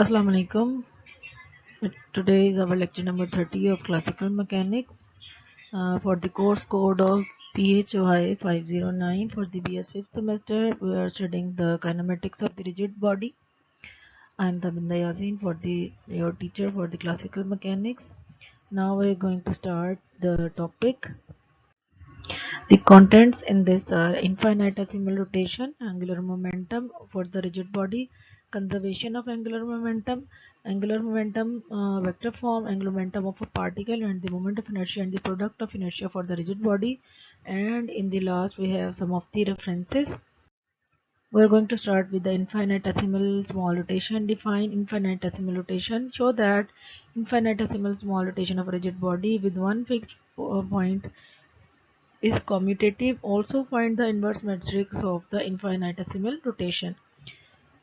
Assalamu alaikum. Today is our lecture number 30 of classical mechanics for the course code of PHY 509 for the BS 5th semester. We are studying the kinematics of the rigid body. I am Tabinda Yasin for your teacher for the classical mechanics. Now we are going to start the topic. The contents in this are infinitesimal rotation, angular momentum for the rigid body, conservation of angular momentum vector form, angular momentum of a particle, and the moment of inertia and the product of inertia for the rigid body. And in the last, we have some of the references. We are going to start with the infinitesimal small rotation. Define infinitesimal rotation. Show that infinitesimal small rotation of a rigid body with one fixed point is commutative. Also find the inverse matrix of the infinitesimal rotation.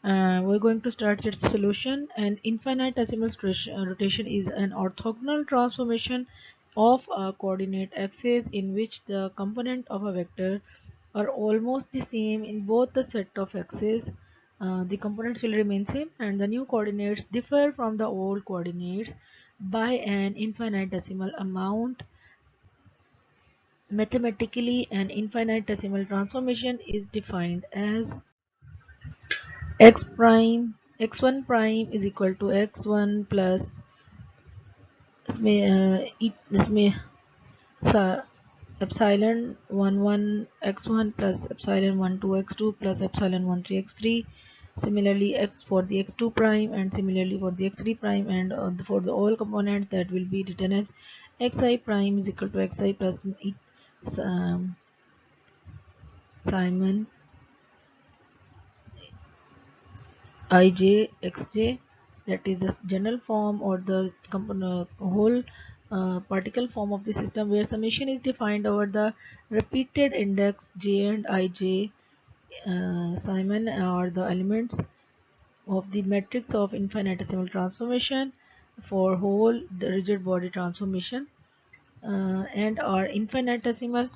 We're going to start its solution. An infinitesimal rotation is an orthogonal transformation of a coordinate axis in which the component of a vector are almost the same in both the set of axes. The components will remain same and the new coordinates differ from the old coordinates by an infinitesimal amount. Mathematically, an infinitesimal transformation is defined as x prime x1 prime is equal to x1 plus epsilon 1 1 x1 plus epsilon 1 2 x2 plus epsilon 1 3 x3. Similarly, x for the x2 prime and similarly for the x3 prime, and for the all components that will be written as xi prime is equal to xi plus Simon ij xj, that is the general form or the whole particle form of the system, where summation is defined over the repeated index j and ij. Simon are the elements of the matrix of infinitesimal transformation for whole the rigid body transformation, and are infinitesimal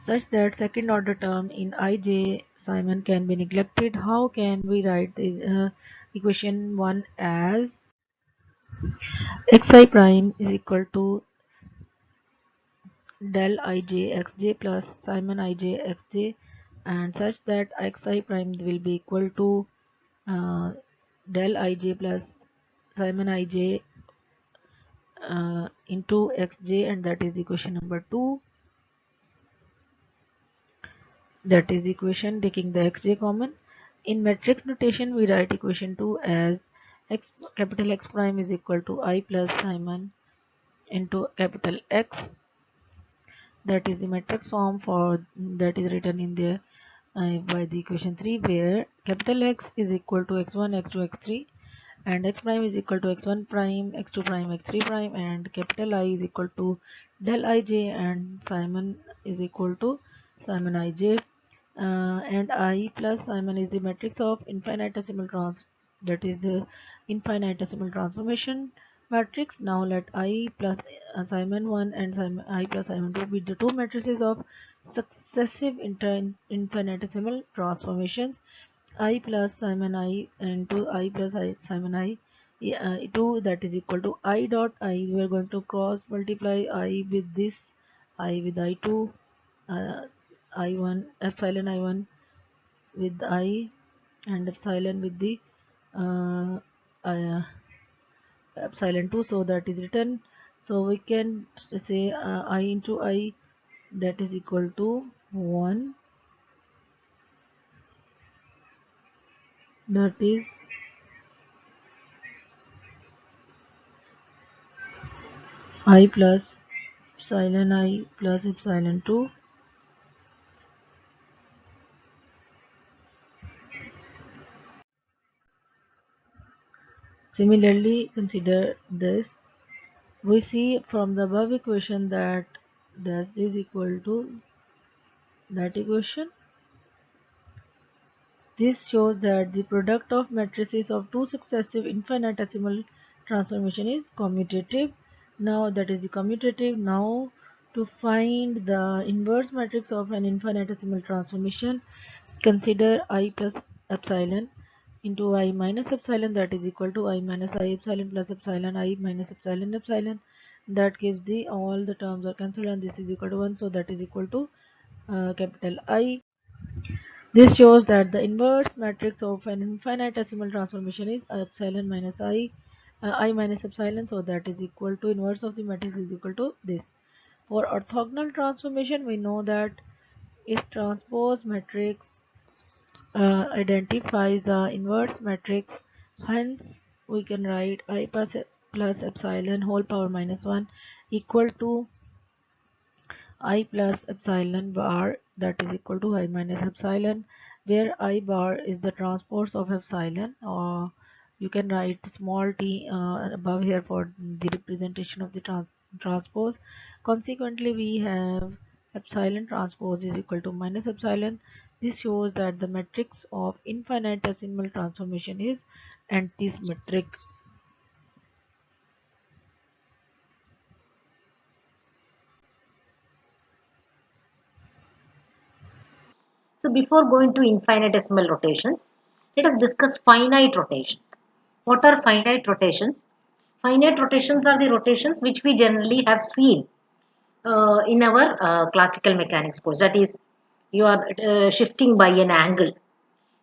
such that second order term in ij Simon can be neglected. How can we write the equation 1 as xi prime is equal to del ij xj plus Simon ij xj, and such that xi prime will be equal to del ij plus Simon ij into xj, and that is equation number 2. That is equation taking the xj common. In matrix notation, we write equation 2 as capital X prime is equal to I plus Simon into capital X. That is the matrix form for that is written in there by the equation 3, where capital X is equal to x1 x2 x3 and x prime is equal to x1 prime x2 prime x3 prime, and capital I is equal to del ij and Simon is equal to Simon ij, and I plus Simon is the matrix of infinitesimal that is the infinitesimal transformation matrix. Now let I plus Simon 1 and I plus Simon 2 be the two matrices of successive infinitesimal transformations. I plus Simon I into I plus Simon I 2, that is equal to I dot I. We are going to cross multiply I with this, I with I2, uh, I1 epsilon I1 with I and epsilon with the uh, uh, epsilon 2, so that is written. So we can say I into I, that is equal to 1, that is I plus I plus epsilon 2. Similarly, consider this. We see from the above equation that this is equal to that equation. This shows that the product of matrices of two successive infinitesimal transformation is commutative. Now that is the commutative. Now to find the inverse matrix of an infinitesimal transformation, consider I plus epsilon. into I minus epsilon, that is equal to I minus I epsilon plus epsilon I minus epsilon epsilon. That gives the all the terms are cancelled and this is equal to 1, so that is equal to capital I. This shows that the inverse matrix of an infinitesimal transformation is epsilon minus I minus epsilon, so that is equal to inverse of the matrix is equal to this. For orthogonal transformation, we know that if transpose matrix identifies the inverse matrix, hence we can write I plus epsilon whole power minus 1 equal to I plus epsilon bar, that is equal to I minus epsilon, where I bar is the transpose of epsilon, or you can write small t above here for the representation of the transpose. Consequently, we have epsilon transpose is equal to minus epsilon. This shows that the matrix of infinitesimal transformation is antisymmetric. So before going to infinitesimal rotations, let us discuss finite rotations. What are finite rotations? Finite rotations are the rotations which we generally have seen in our classical mechanics course. That is, you are shifting by an angle.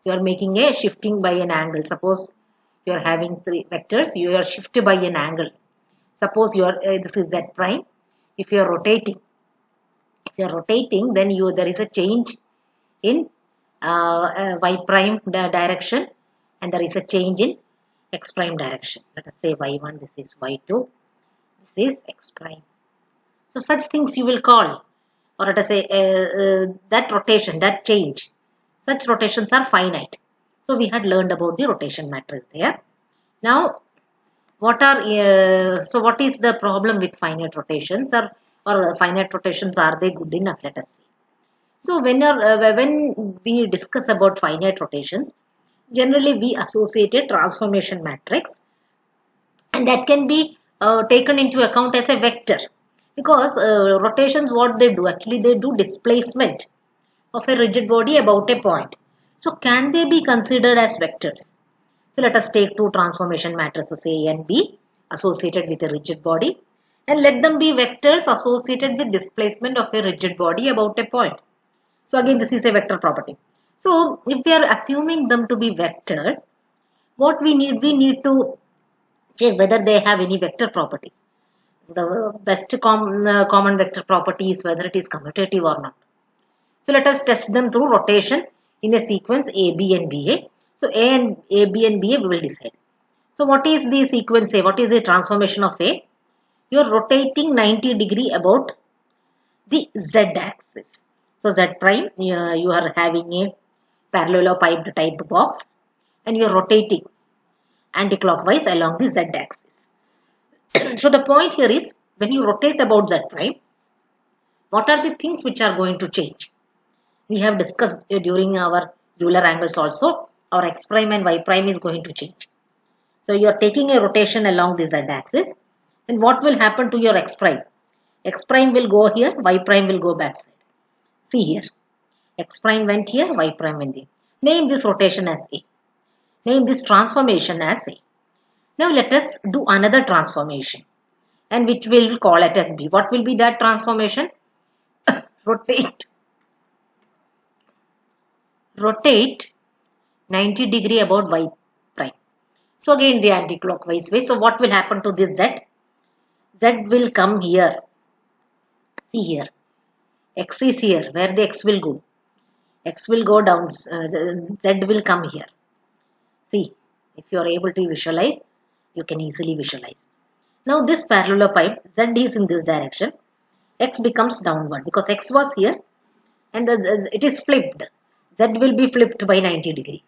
You are making a shifting by an angle. Suppose you are having three vectors, you are shifted by an angle. Suppose you are this is z prime. If you are rotating, then there is a change in y prime direction, and there is a change in x prime direction. Let us say y1, this is y2, this is x prime. So such things you will call, or let us say that rotation, that change, such rotations are finite. So we had learned about the rotation matrix there. Now what is the problem with finite rotations, or finite rotations, are they good enough? Let us see. So when we discuss about finite rotations, generally we associate a transformation matrix, and that can be taken into account as a vector, because rotations, what they do, actually they do displacement of a rigid body about a point. So can they be considered as vectors? So let us take two transformation matrices A and B associated with a rigid body, and let them be vectors associated with displacement of a rigid body about a point. So again, this is a vector property. So if we are assuming them to be vectors, what we need to check whether they have any vector properties. The best common vector property is whether it is commutative or not. So let us test them through rotation in a sequence A, B and B, A. So A, B and B, A we will decide. So what is the sequence A? What is the transformation of A? You are rotating 90 degree about the Z axis. So Z prime, you are having a parallelepiped type box, and you are rotating anticlockwise along the Z axis. So the point here is, when you rotate about Z prime, what are the things which are going to change? We have discussed during our Euler angles also, our x prime and y prime is going to change. So you are taking a rotation along the Z axis, and what will happen to your x prime? X prime will go here, y prime will go backside. See here, x prime went here, y prime went here. Name this rotation as A. Name this transformation as A. Now let us do another transformation, and which we'll call it as B. What will be that transformation? rotate rotate 90 degree about y prime. So again the anti-clockwise way. So what will happen to this Z? Z will come here. See here. X is here. Where the X will go? X will go down. Z will come here. See, if you are able to visualize, you can easily visualize. Now this parallelepiped, Z is in this direction. X becomes downward because X was here, and it is flipped. Z will be flipped by 90 degree.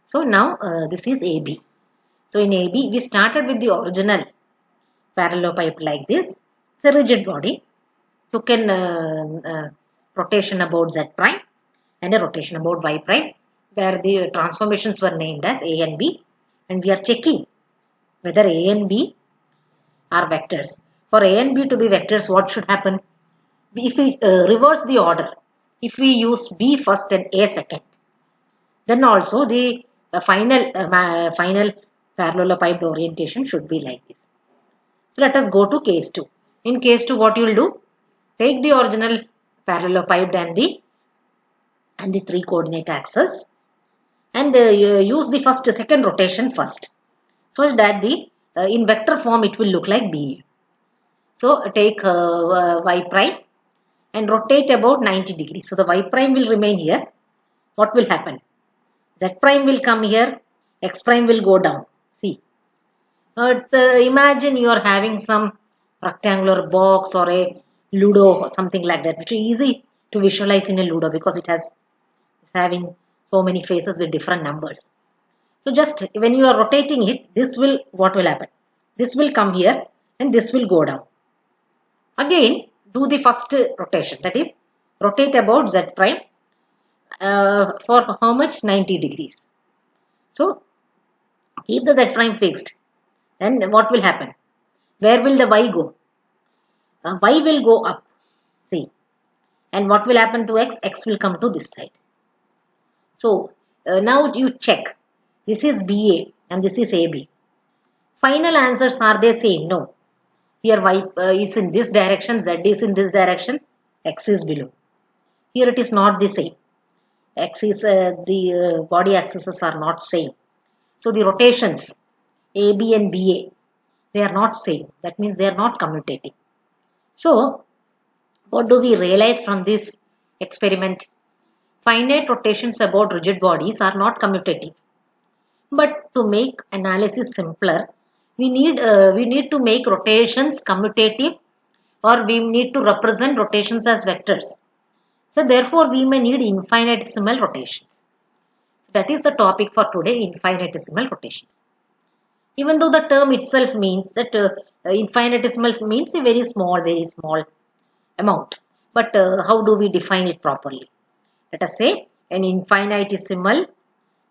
So now this is AB. So in AB, we started with the original parallelepiped like this. It's a rigid body. Took an rotation about Z prime and a rotation about Y prime, where the transformations were named as A and B. And we are checking whether A and B are vectors. For A and B to be vectors, what should happen? If we reverse the order, if we use B first and A second, then also the final parallelepiped orientation should be like this. So let us go to case 2. In case 2, what you will do? Take the original parallelepiped and the 3 coordinate axis, and use the second rotation first, so that the in vector form it will look like B. So take y prime and rotate about 90 degrees. So the y prime will remain here. What will happen? Z prime will come here, x prime will go down. See, imagine you are having some rectangular box or a Ludo or something like that, which is easy to visualize in a Ludo because it's having so many faces with different numbers. So just when you are rotating it, what will happen? This will come here and this will go down. Again, do the first rotation, that is, rotate about Z prime for how much? 90 degrees. So keep the Z prime fixed. Then what will happen? Where will the Y go? Y will go up. See. And what will happen to X? X will come to this side. So now you check. This is BA and this is AB. Final answers, are they same? No. Here Y is in this direction, Z is in this direction, X is below. Here it is not the same. X is the body axes are not same. So the rotations AB and BA, they are not same. That means they are not commutative. So what do we realize from this experiment? Finite rotations about rigid bodies are not commutative. But to make analysis simpler, we need to make rotations commutative, or we need to represent rotations as vectors. So therefore, we may need infinitesimal rotations. So that is the topic for today, infinitesimal rotations. Even though the term itself means that infinitesimal means a very small amount. But how do we define it properly? Let us say an infinitesimal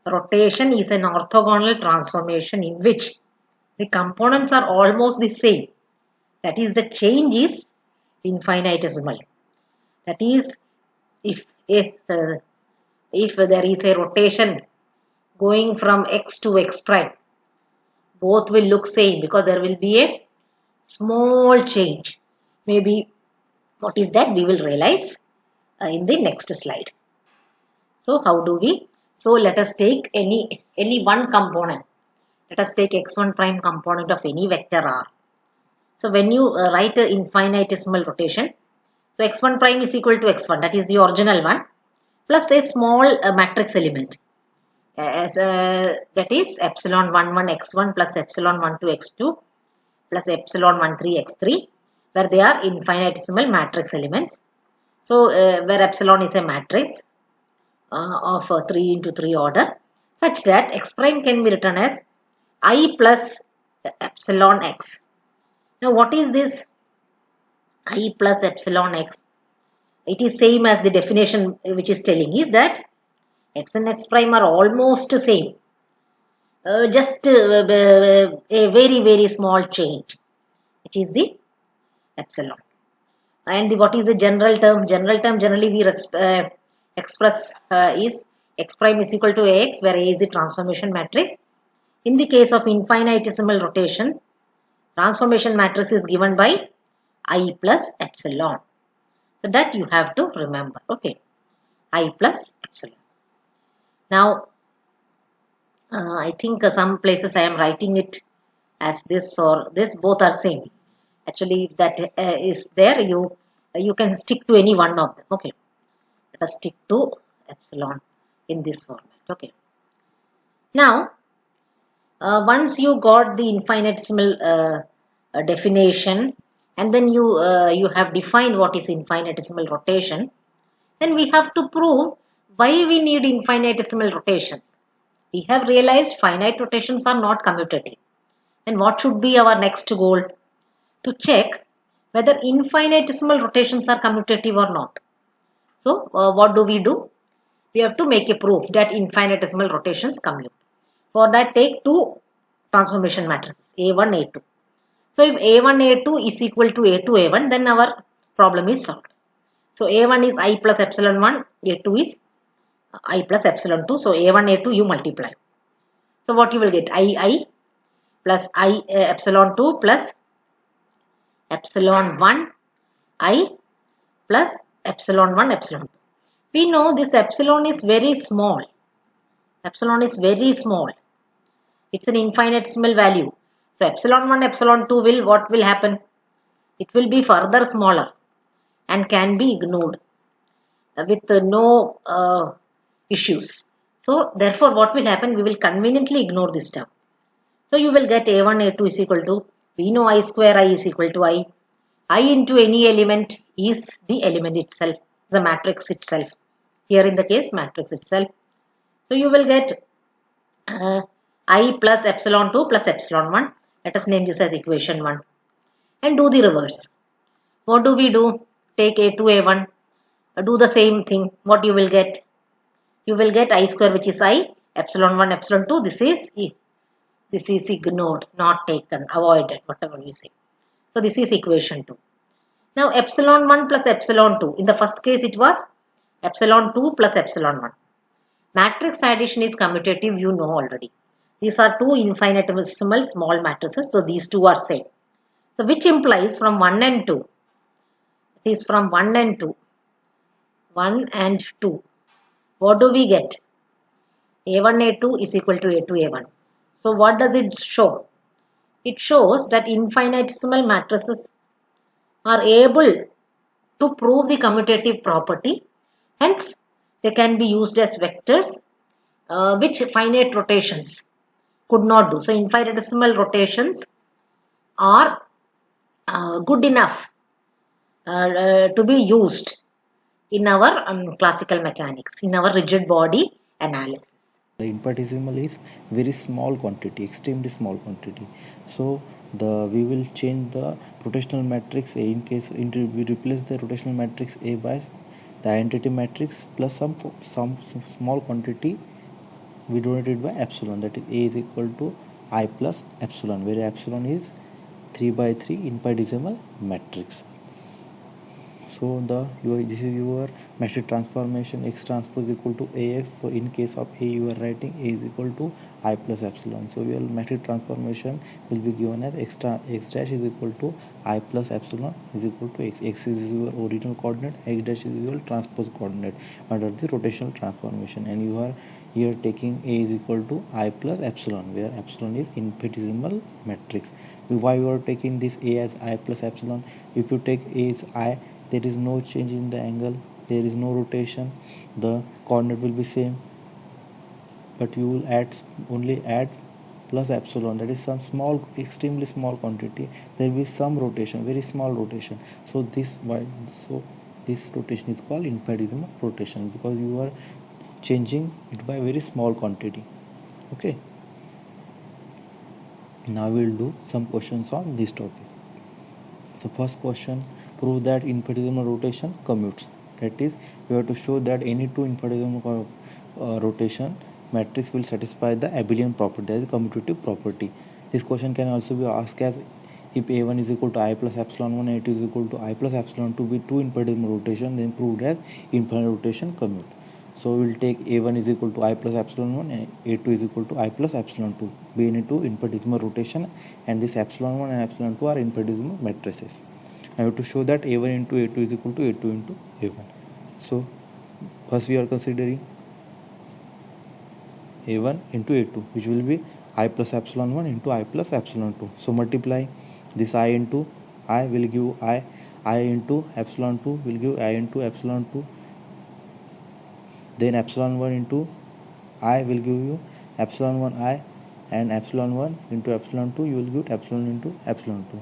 rotation is an orthogonal transformation in which the components are almost the same. That is, the change is infinitesimal. That is, if there is a rotation going from x to x prime, both will look same because there will be a small change. Maybe what is that? We will realize in the next slide. So how do we? So let us take any one component. Let us take x1 prime component of any vector r. So when you write an infinitesimal rotation, so x1 prime is equal to x1, that is the original one, plus a small matrix element, that is epsilon 1 1 x1 plus epsilon 1 2 x2 plus epsilon 1 3 x3, where they are infinitesimal matrix elements. So where epsilon is a matrix of 3 into 3 order, such that x prime can be written as I plus epsilon x. Now what is this I plus epsilon x? It is same as the definition which is telling is that x and x prime are almost same. Just a very small change, which is the epsilon. And what is the general term? General term generally we express is x prime is equal to ax, where A is the transformation matrix. In the case of infinitesimal rotations, transformation matrix is given by I plus epsilon. So that you have to remember. Okay, I plus epsilon. Now, I think some places I am writing it as this or this, both are same. Actually, if that is there, you can stick to any one of them. Okay, let us stick to epsilon in this format. Okay. Now, once you got the infinitesimal definition, and then you have defined what is infinitesimal rotation, then we have to prove why we need infinitesimal rotations. We have realized finite rotations are not commutative. Then what should be our next goal? To check whether infinitesimal rotations are commutative or not. So what do? We have to make a proof that infinitesimal rotations commute. For that, take two transformation matrices, A1, A2. So if A1, A2 is equal to A2, A1, then our problem is solved. So A1 is I plus epsilon 1, A2 is I plus epsilon 2. So A1, A2 you multiply. So what you will get? I plus I epsilon 2 plus epsilon 1 I plus epsilon 1 epsilon 2. We know this epsilon is very small. Epsilon is very small. It's an infinitesimal value. So epsilon 1 epsilon 2 will, what will happen? It will be further smaller and can be ignored with no issues. So therefore what will happen? We will conveniently ignore this term. So you will get A1 A2 is equal to, we know I square I is equal to I into any element is the element itself, the matrix itself. Here in the case matrix itself. So you will get I plus epsilon 2 plus epsilon 1. Let us name this as equation 1 and do the reverse. What do we do? Take A2 A1, do the same thing. What you will get? You will get I square, which is I, epsilon 1 epsilon 2. This is ignored, not taken, avoided, whatever we say. So this is equation 2. Now epsilon 1 plus epsilon 2. In the first case it was epsilon 2 plus epsilon 1. Matrix addition is commutative, you know already. These are two infinitesimal small matrices, so these two are same. So which implies from 1 and 2. It is from 1 and 2. 1 and 2. What do we get? A1 A2 is equal to A2 A1. So what does it show? It shows that infinitesimal matrices are able to prove the commutative property. Hence, they can be used as vectors, which finite rotations could not do. So, infinitesimal rotations are good enough to be used in our classical mechanics, in our rigid body analysis. The infinitesimal is very small quantity, extremely small quantity. So the we will change the rotational matrix A in case we replace the rotational matrix A by the identity matrix plus some small quantity we denoted by epsilon, that is A is equal to I plus epsilon, where epsilon is 3 by 3 infinitesimal matrix. So this is your matrix transformation x transpose equal to ax. So in case of A you are writing A is equal to I plus epsilon. So your matrix transformation will be given as x dash is equal to I plus epsilon is equal to x. X is your original coordinate, x dash is your transpose coordinate under the rotational transformation, and you are here taking A is equal to I plus epsilon, where epsilon is infinitesimal matrix. Why you are taking this A as I plus epsilon? If you take A as I, there is no change in the angle, there is no rotation, the coordinate will be same, but you will only add plus epsilon, that is some small, extremely small quantity, there will be some rotation, very small rotation. So this rotation is called infinitesimal rotation, because you are changing it by very small quantity. Okay, now we'll do some questions on this topic. So first question, prove that infinitesimal rotation commutes. That is, we have to show that any two infinitesimal rotation matrix will satisfy the abelian property, that is commutative property. This question can also be asked as, if A1 is equal to I plus epsilon 1 and A2 is equal to I plus epsilon 2 with two infinitesimal rotation, then proved as infinite rotation commute. So we will take A1 is equal to I plus epsilon 1 and A2 is equal to I plus epsilon 2, be any two infinitesimal rotation, and this epsilon 1 and epsilon 2 are infinitesimal matrices. I have to show that A1 into A2 is equal to A2 into A1. So first we are considering A1 into A2, which will be I plus epsilon 1 into I plus epsilon 2. So multiply this I into I will give I into epsilon 2 will give I into epsilon 2. Then epsilon 1 into I will give you epsilon 1 I, and epsilon 1 into epsilon 2 you will get epsilon into epsilon 2.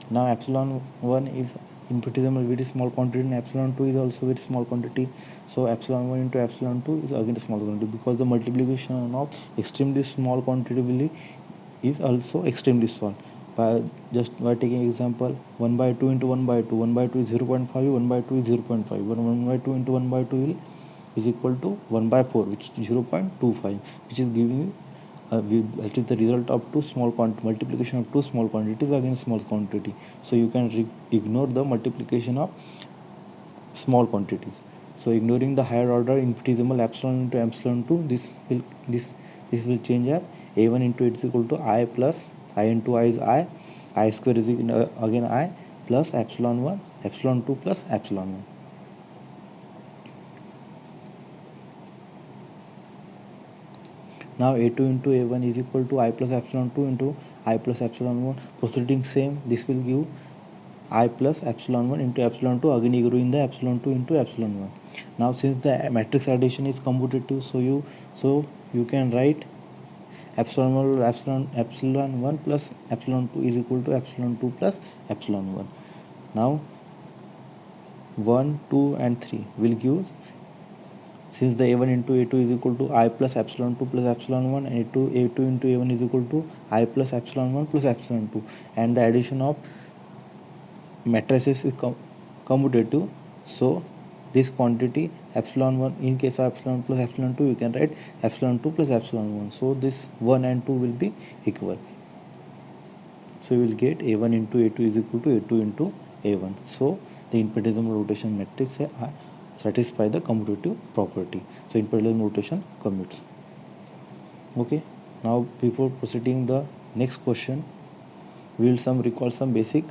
Now epsilon 1 is infinitesimal very small quantity and epsilon 2 is also very small quantity. So epsilon 1 into epsilon 2 is again a small quantity, because the multiplication of extremely small quantity will is also extremely small. By taking example, 1 by 2 into 1 by 2, 1 by 2 is 0.5, 1 by 2 is 0.5, 1 by 2 into 1 by 2 will is equal to 1 by 4, which is 0.25, which is giving you that is the result of two small multiplication of two small quantities against small quantity. So you can ignore the multiplication of small quantities. So ignoring the higher order infinitesimal epsilon into epsilon 2, this will change as a1 into it is equal to I plus I into I is I square is again I plus epsilon 1 epsilon 2 plus epsilon 1. Now a2 into a1 is equal to I plus epsilon 2 into I plus epsilon 1. Proceeding same, this will give I plus epsilon 1 into epsilon 2, again ignoring the epsilon 2 into epsilon 1. Now since the matrix addition is commutative, so you can write epsilon 1 epsilon 1 plus epsilon 2 is equal to epsilon 2 plus epsilon 1. Now 1, 2 and 3 will give, since the a1 into a2 is equal to I plus epsilon 2 plus epsilon 1, and a2 into a1 is equal to I plus epsilon 1 plus epsilon 2, and the addition of matrices is commutative, so this quantity epsilon 1, in case of epsilon plus epsilon 2 you can write epsilon 2 plus epsilon 1, so this 1 and 2 will be equal, so you will get a1 into a2 is equal to a2 into a1. So the infinitesimal rotation matrix satisfy the commutative property, so infinitesimal rotation commutes. Okay, now before proceeding the next question, we will recall some basic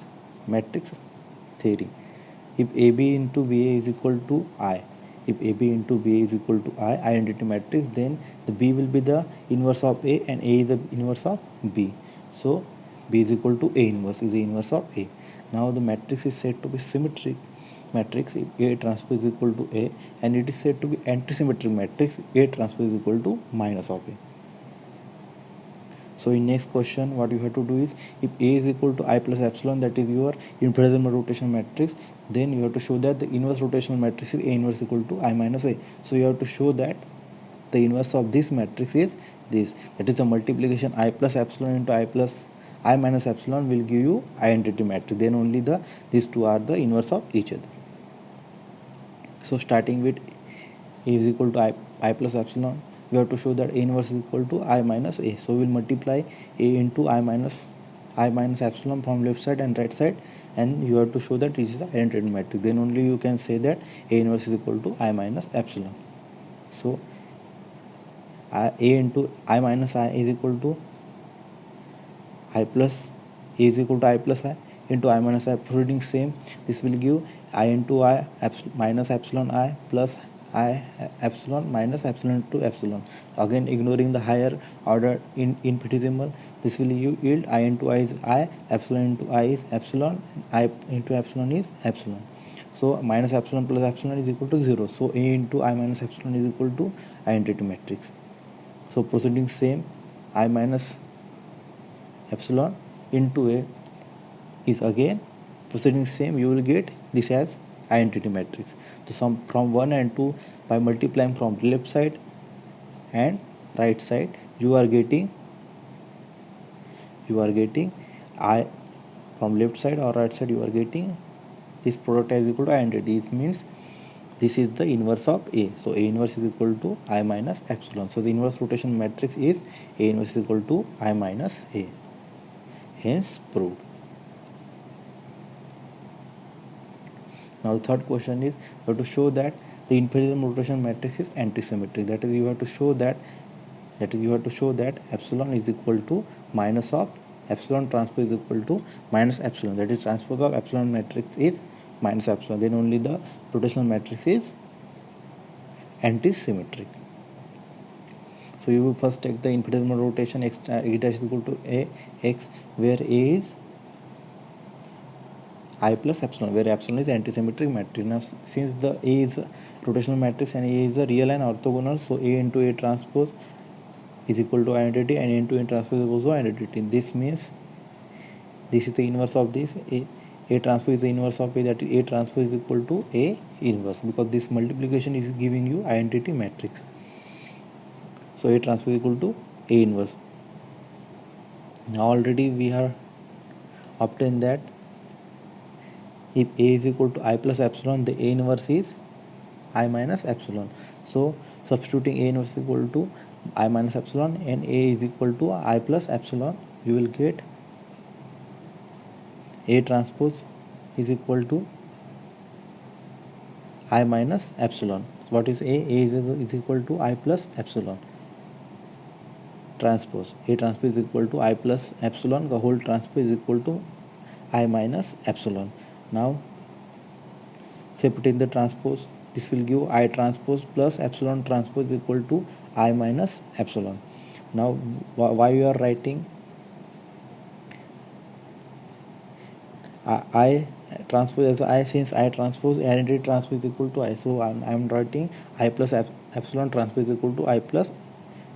matrix theory. If AB into BA is equal to I, if AB into BA is equal to I, identity matrix, then the B will be the inverse of A and A is the inverse of B. So B is equal to A inverse is the inverse of A. Now the matrix is said to be symmetric matrix if A transpose is equal to A, and it is said to be antisymmetric matrix A transpose is equal to minus of A. So in next question what you have to do is, if A is equal to I plus epsilon, that is your infinitesimal rotation matrix, then you have to show that the inverse rotational matrix is A inverse equal to I minus A. So you have to show that the inverse of this matrix is this, that is the multiplication I plus epsilon into I plus I minus epsilon will give you identity matrix, then only these two are the inverse of each other. So starting with A is equal to I plus epsilon, we have to show that A inverse is equal to I minus A. So we'll multiply A into I minus epsilon from left side and right side, and you have to show that this is the identity matrix. Then only you can say that A inverse is equal to I minus epsilon. So A into I minus I is equal to I plus A is equal to I plus I into I minus I, proceeding same, this will give I into I minus epsilon I plus I epsilon minus epsilon to epsilon, again ignoring the higher order in infinitesimal, this will yield I into I is I, epsilon into I is epsilon, I into epsilon is epsilon. So minus epsilon plus epsilon is equal to 0, so A into I minus epsilon is equal to identity matrix. So proceeding same, I minus epsilon into A is again proceeding same, you will get this as identity matrix. So some from 1 and 2, by multiplying from left side and right side, you are getting I from left side or right side, you are getting this product is equal to identity. It means this is the inverse of A, so A inverse is equal to I minus epsilon. So the inverse rotation matrix is A inverse is equal to I minus A, hence proved. Now the third question is, you have to show that the infinitesimal rotation matrix is antisymmetric. That is, you have to show that epsilon is equal to minus of epsilon transpose is equal to minus epsilon. That is, transpose of epsilon matrix is minus epsilon. Then only the rotational matrix is antisymmetric. So you will first take the infinitesimal rotation x dash is equal to a x, where A is I plus epsilon, where epsilon is antisymmetric matrix. Now since the A is a rotational matrix and A is a real and orthogonal, so A into A transpose is equal to identity, and A into A transpose is also identity. This means this is the inverse of this. A transpose is the inverse of A, that is A transpose is equal to A inverse, because this multiplication is giving you identity matrix. So A transpose is equal to A inverse. Now already we have obtained that if A is equal to I plus epsilon, the A inverse is I minus epsilon. So substituting A inverse is equal to I minus epsilon and A is equal to I plus epsilon, you will get A transpose is equal to I minus epsilon. So what is A? A is equal to I plus epsilon. transpose. A transpose is equal to I plus epsilon. The whole transpose is equal to I minus epsilon. Now say put in the transpose, this will give I transpose plus epsilon transpose is equal to I minus epsilon. Now why you are writing I transpose as I, since I transpose identity transpose is equal to I, so I'm writing I plus epsilon transpose is equal to I plus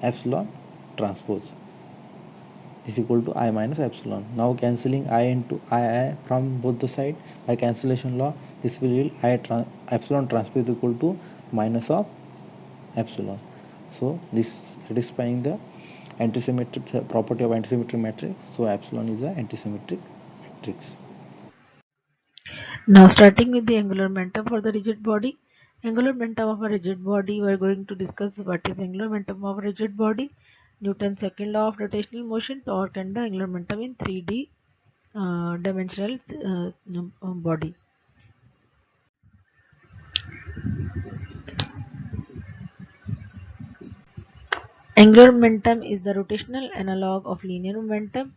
epsilon transpose is equal to I minus epsilon. Now cancelling I into I from both the side by cancellation law, this will yield epsilon transpose is equal to minus of epsilon. So this satisfying the antisymmetric property of antisymmetric matrix. So epsilon is a antisymmetric matrix. Now starting with the angular momentum for the rigid body. Angular momentum of a rigid body, we are going to discuss what is angular momentum of a rigid body, Newton's second law of rotational motion, torque, and the angular momentum in 3D dimensional body. Angular momentum is the rotational analog of linear momentum.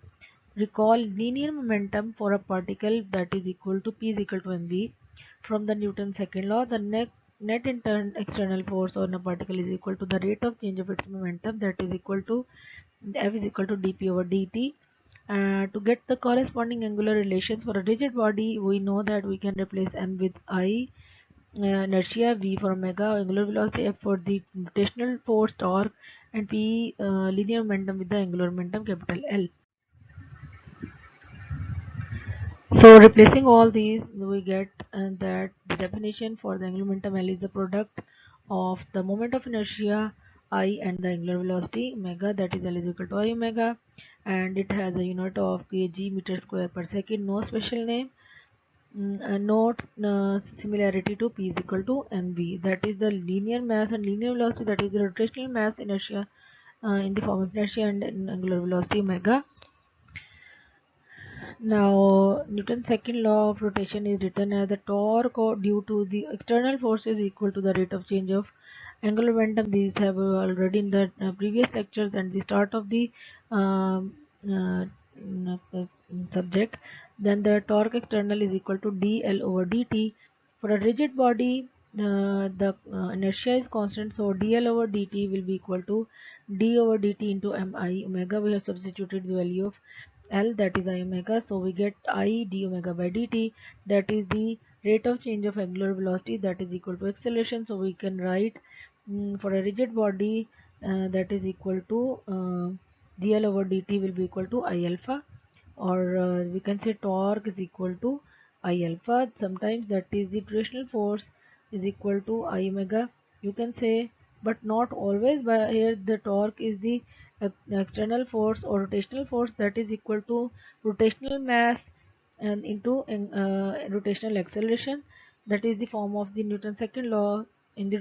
Recall linear momentum for a particle that is equal to P is equal to mv. From the Newton's second law, the net external force on a particle is equal to the rate of change of its momentum, that is equal to F is equal to dp over dt. To get the corresponding angular relations for a rigid body, we know that we can replace m with I, inertia, v for omega, angular velocity, f for the rotational force torque, and p linear momentum with the angular momentum capital L. So replacing all these, we get that the definition for the angular momentum L is the product of the moment of inertia I and the angular velocity omega, that is L is equal to I omega, and it has a unit of kg meter square per second, no special name, no similarity to P is equal to mv, that is the linear mass, and linear velocity, that is the rotational mass inertia in the form of inertia, and angular velocity omega. Now, Newton's second law of rotation is written as the torque due to the external forces equal to the rate of change of angular momentum. These have already in the previous lectures and the start of the um, uh, subject. Then the torque external is equal to dl over dt. For a rigid body, the inertia is constant, so dl over dt will be equal to d over dt into mi omega. We have substituted the value of L, that is I omega, so we get I d omega by dt, that is the rate of change of angular velocity, that is equal to acceleration. So we can write for a rigid body that is equal to dl over dt will be equal to I alpha, or we can say torque is equal to I alpha. Sometimes that is the rotational force is equal to I omega, you can say, but not always. By here the torque is the external force or rotational force that is equal to rotational mass and into rotational acceleration, that is the form of the Newton's second law in the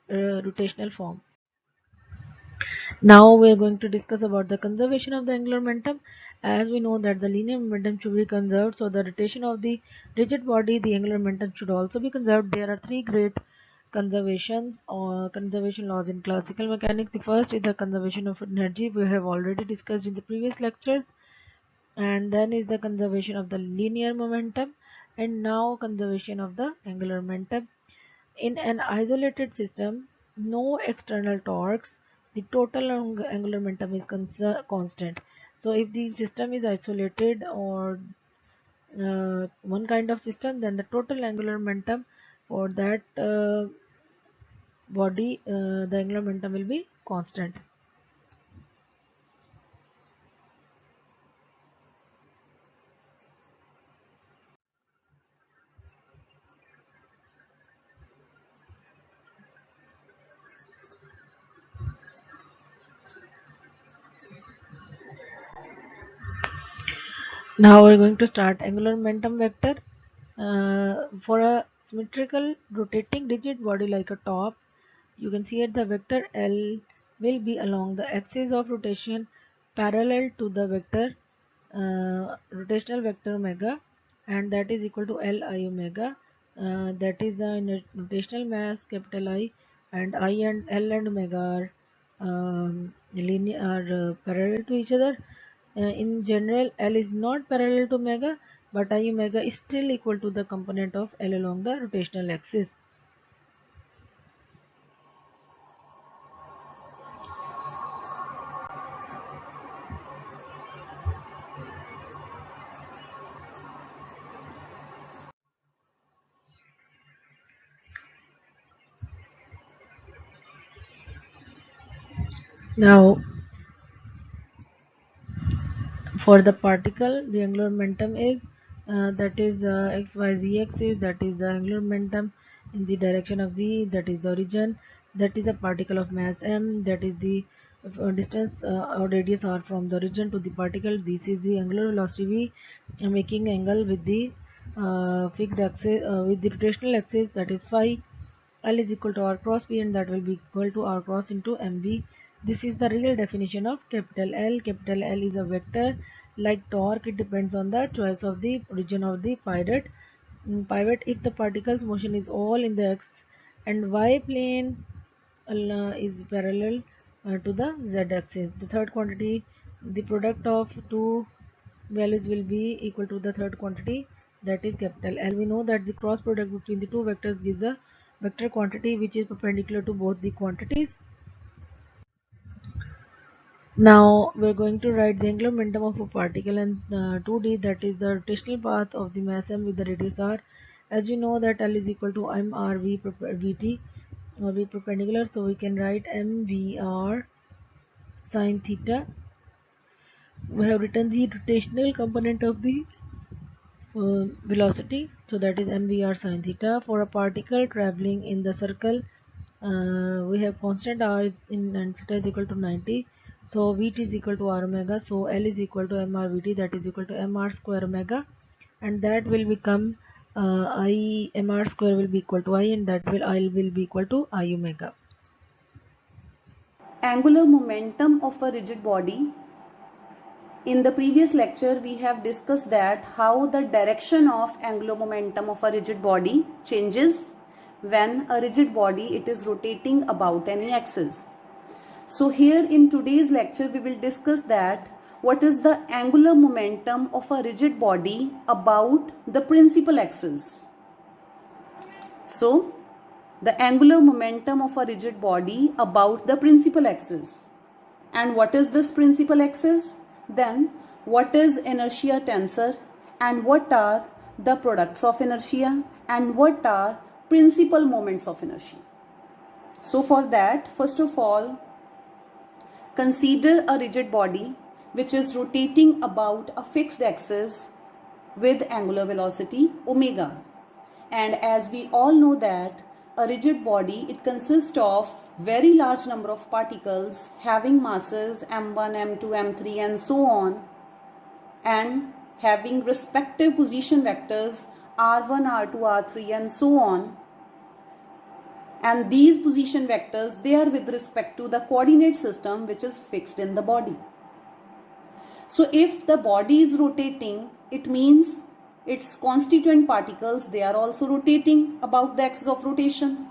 rotational form. Now we are going to discuss about the conservation of the angular momentum. As we know that the linear momentum should be conserved, so the rotation of the rigid body, the angular momentum should also be conserved. There are three great conservations or conservation laws in classical mechanics. The first is the conservation of energy, we have already discussed in the previous lectures, and then is the conservation of the linear momentum, and now conservation of the angular momentum. In an isolated system, no external torques, the total angular momentum is constant. So if the system is isolated or one kind of system, then the total angular momentum for that body, the angular momentum will be constant. Now we're going to start angular momentum vector. For a symmetrical rotating rigid body like a top, you can see that the vector L will be along the axis of rotation parallel to the vector rotational vector omega, and that is equal to L I omega. That is the rotational mass capital I, and I and L and omega are linear are parallel to each other. In general, L is not parallel to omega, but I omega is still equal to the component of L along the rotational axis. Now, for the particle, the angular momentum is that is xyz axis, that is the angular momentum in the direction of z, that is the origin, that is a particle of mass m, that is the distance or radius r from the origin to the particle. This is the angular velocity v, making angle with the fixed axis with the rotational axis, that is phi. L is equal to R cross P, and that will be equal to R cross into MV. This is the real definition of capital L. Capital L is a vector like torque. It depends on the choice of the origin of the pivot. Pivot if the particle's motion is all in the x and y plane is parallel to the z axis. The third quantity, the product of two values will be equal to the third quantity, that is capital L. We know that the cross product between the two vectors gives a vector quantity which is perpendicular to both the quantities. Now we're going to write the angular momentum of a particle in 2D, that is the rotational path of the mass m with the radius r. As we know that L is equal to mrv vt or v perpendicular, so we can write mvr sine theta. We have written the rotational component of the velocity, so that is mvr sine theta. For a particle traveling in the circle, we have constant r in and theta is equal to 90, so vt is equal to r omega, so L is equal to mr vt, that is equal to mr square omega, and that will become I mr square will be equal to I, and that will I will be equal to I omega. Angular momentum of a rigid body. In the previous lecture, we have discussed that how the direction of angular momentum of a rigid body changes when a rigid body it is rotating about any axis. So here in today's lecture, we will discuss that what is the angular momentum of a rigid body about the principal axis. So the angular momentum of a rigid body about the principal axis. And what is this principal axis? Then what is inertia tensor, and what are the products of inertia, and what are principal moments of inertia? So for that, first of all, consider a rigid body which is rotating about a fixed axis with angular velocity omega. And as we all know that a rigid body, it consists of very large number of particles having masses m1, m2, m3 and so on, and having respective position vectors r1, r2, r3 and so on. And these position vectors, they are with respect to the coordinate system which is fixed in the body. So if the body is rotating, it means its constituent particles, they are also rotating about the axis of rotation.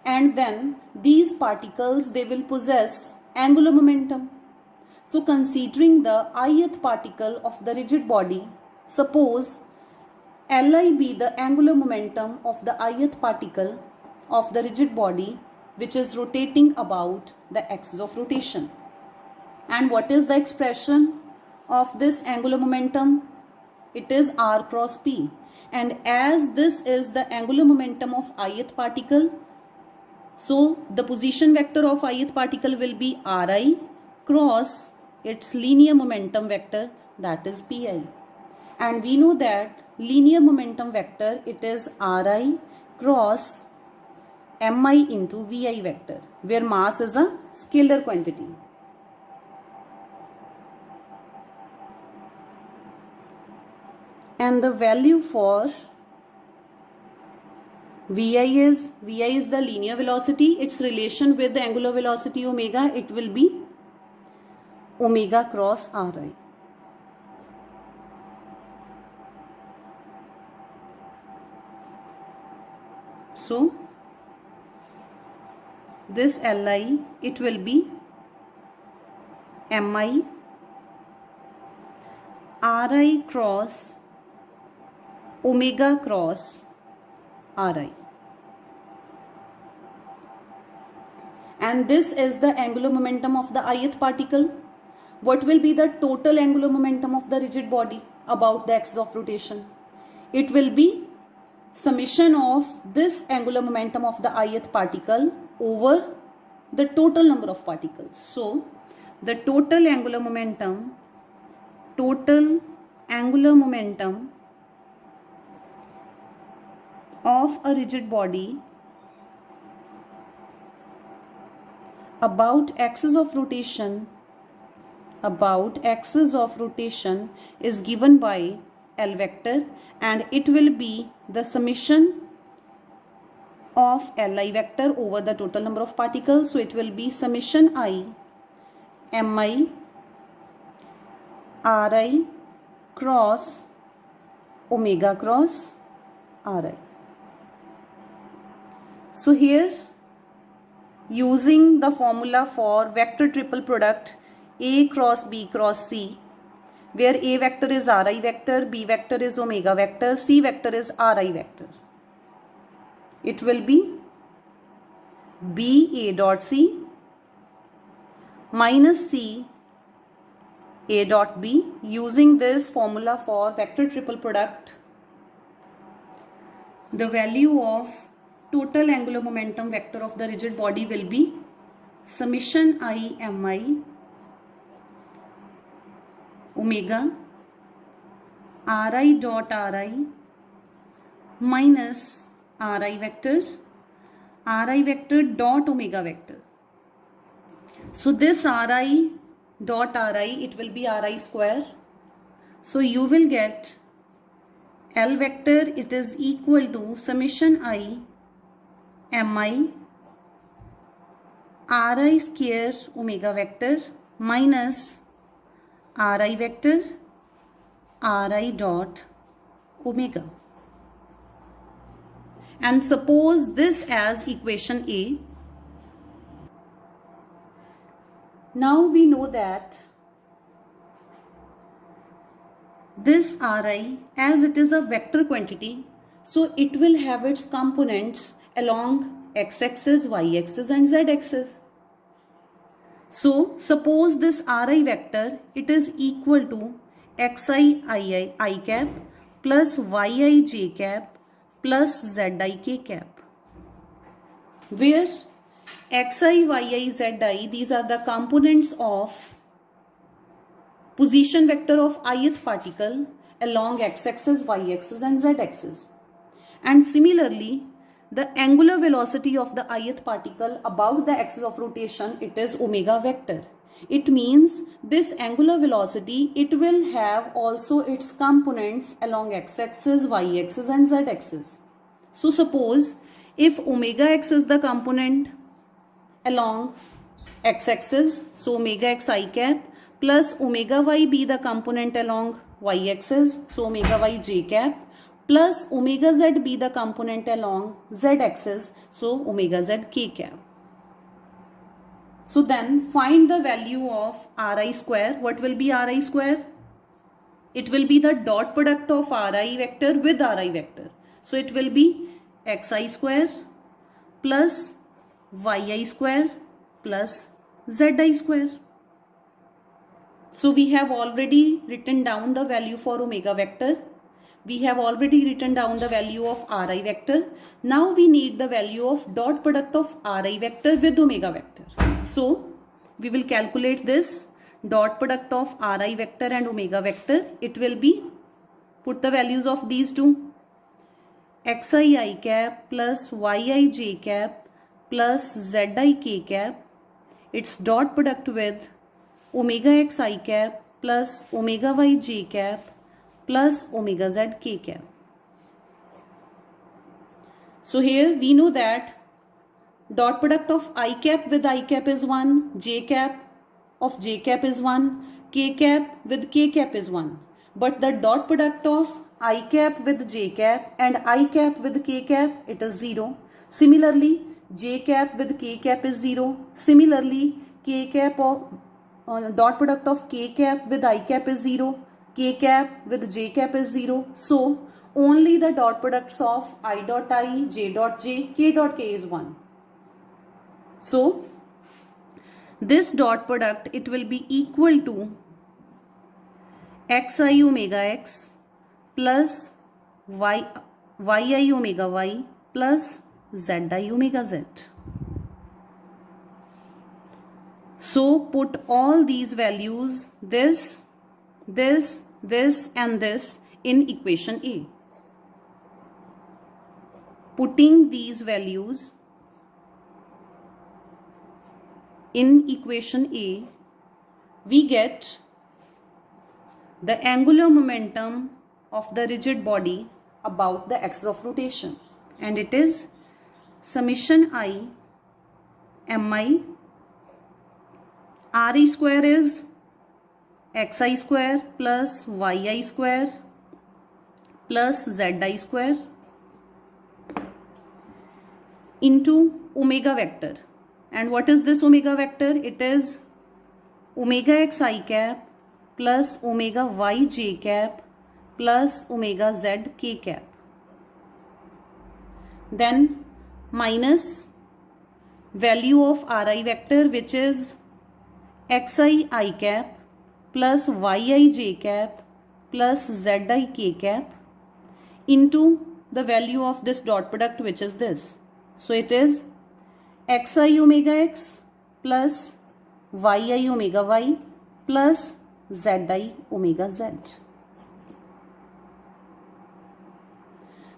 And then these particles, they will possess angular momentum. So considering the ith particle of the rigid body, suppose Li be the angular momentum of the ith particle of the rigid body which is rotating about the axis of rotation. And what is the expression of this angular momentum? It is r cross p. And as this is the angular momentum of ith particle, so the position vector of ith particle will be ri cross its linear momentum vector, that is pi. And we know that linear momentum vector, it is ri cross mi into vi vector, where mass is a scalar quantity. And the value for vi is the linear velocity, its relation with the angular velocity omega, it will be omega cross ri. So this Li, it will be mi ri cross omega cross ri. And this is the angular momentum of the ith particle. What will be the total angular momentum of the rigid body about the axis of rotation? It will be summation of this angular momentum of the ith particle over the total number of particles. So the total angular momentum of a rigid body about axis of rotation is given by L vector, and it will be the summation of Li vector over the total number of particles. So it will be summation I mi ri cross omega cross ri. So here, using the formula for vector triple product A cross B cross C, where A vector is Ri vector, B vector is omega vector, C vector is Ri vector, it will be B A dot C minus C A dot B. Using this formula for vector triple product, the value of total angular momentum vector of the rigid body will be summation I mi omega ri dot ri minus ri vector dot omega vector. So this ri dot ri, it will be ri square. So you will get L vector, it is equal to summation I mi ri square omega vector minus ri vector ri dot omega. And suppose this as equation A. Now we know that this Ri, as it is a vector quantity, so it will have its components along x-axis, y-axis and z-axis. So suppose this Ri vector, it is equal to xi I cap plus yi j cap plus zi k cap, where xi, yi, zi, these are the components of position vector of ith particle along x-axis, y-axis and z-axis. And similarly, the angular velocity of the ith particle about the axis of rotation, it is omega vector. It means this angular velocity, it will have also its components along x-axis, y-axis and z-axis. So suppose if omega x is the component along x-axis, so omega x I cap, plus omega y be the component along y-axis, so omega y j cap, plus omega z be the component along z-axis, so omega z k cap. So then find the value of Ri square. What will be Ri square? It will be the dot product of Ri vector with Ri vector. So it will be xi square plus yi square plus zi square. So we have already written down the value for omega vector. We have already written down the value of Ri vector. Now we need the value of dot product of Ri vector with omega vector. So we will calculate this dot product of Ri vector and omega vector. It will be, put the values of these two, xi I cap plus yi j cap plus zi k cap, its dot product with omega x I cap plus omega y j cap plus omega z k cap. So here we know that dot product of I cap with I cap is 1, j cap of j cap is 1, k cap with k cap is 1. But the dot product of I cap with j cap and I cap with k cap, it is 0. Similarly, j cap with k cap is 0. Similarly, k cap dot product of k cap with I cap is 0, k cap with j cap is 0. So only the dot products of I dot I, j dot j, k dot k is 1. So this dot product, it will be equal to xi omega x plus yi omega y plus zi omega z. So put all these values, this and this in equation A. Putting these values in equation A, we get the angular momentum of the rigid body about the axis of rotation, and it is summation I mi Re square is xi square plus yi square plus zi square into omega vector. And what is this omega vector? It is omega x I cap plus omega y j cap plus omega z k cap. Then minus value of Ri vector, which is xi I cap plus yi j cap plus zi k cap into the value of this dot product, which is this. So it is xi omega x plus yi omega y plus zi omega z.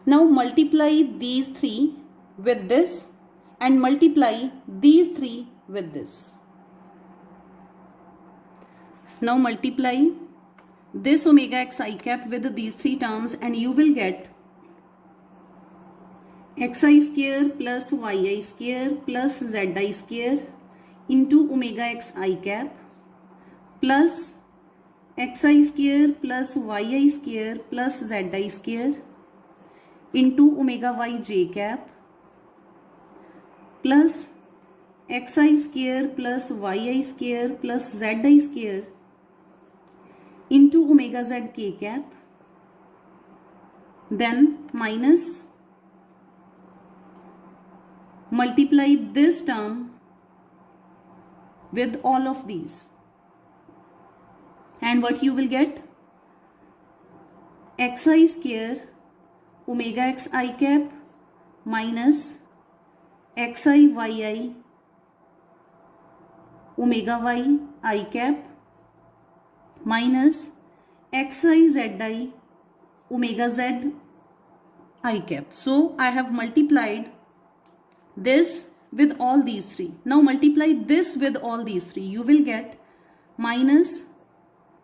Now multiply these three with this and multiply these three with this. Now multiply this omega x I cap with these three terms and you will get xi square plus yi square plus zi square into omega x I cap plus xi square plus yi square plus zi square into omega y j cap plus xi square plus yi square plus zi square into omega z k cap, then minus multiply this term with all of these, and what you will get? Xi square omega x I cap minus xi yi omega y I cap minus xi zi omega z I cap. So I have multiplied this with all these three. Now multiply this with all these three. You will get minus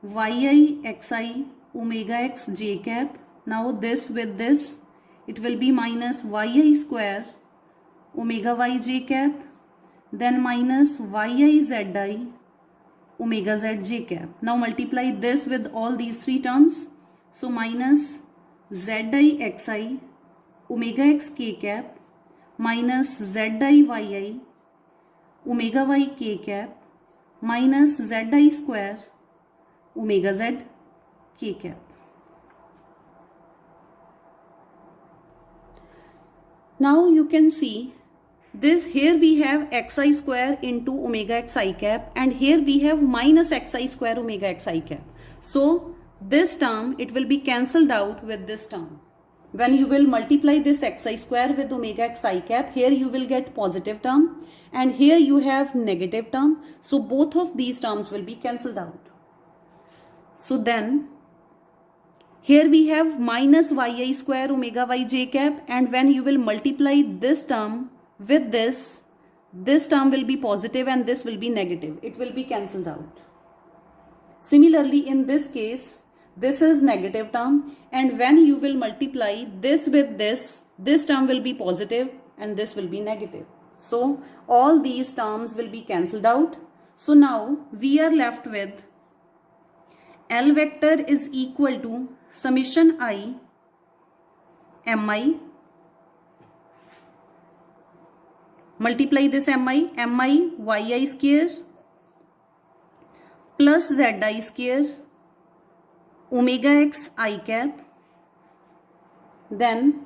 yi xi omega x j cap. Now this with this, it will be minus yi square omega y j cap, then minus yi zi omega z j cap. Now multiply this with all these three terms. So minus zi xi omega x k cap minus zi yi omega y k cap minus zi square omega z k cap. Now you can see this, here we have xi square into omega x I cap and here we have minus xi square omega x I cap. So this term, it will be cancelled out with this term. When you will multiply this xi square with omega x I cap, here you will get positive term and here you have negative term. So both of these terms will be cancelled out. So then here we have minus yi square omega y j cap, and when you will multiply this term with this term will be positive and this will be negative. It will be cancelled out. Similarly, in this case, this is negative term, and when you will multiply this with this term will be positive and this will be negative. So all these terms will be cancelled out. So now we are left with L vector is equal to summation I mi, multiply this mi yi square plus zi square omega x I cap. Then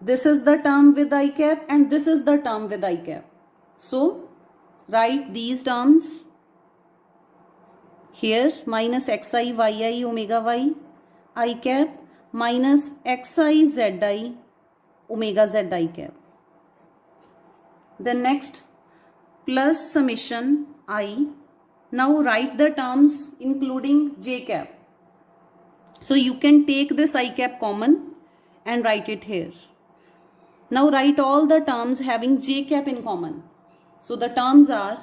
this is the term with I cap and this is the term with I cap. So write these terms here, minus xi yi omega y I cap minus xi zi omega z I cap. Then next, plus summation I. Now write the terms including j cap. So you can take this I cap common and write it here. Now write all the terms having j cap in common. So the terms are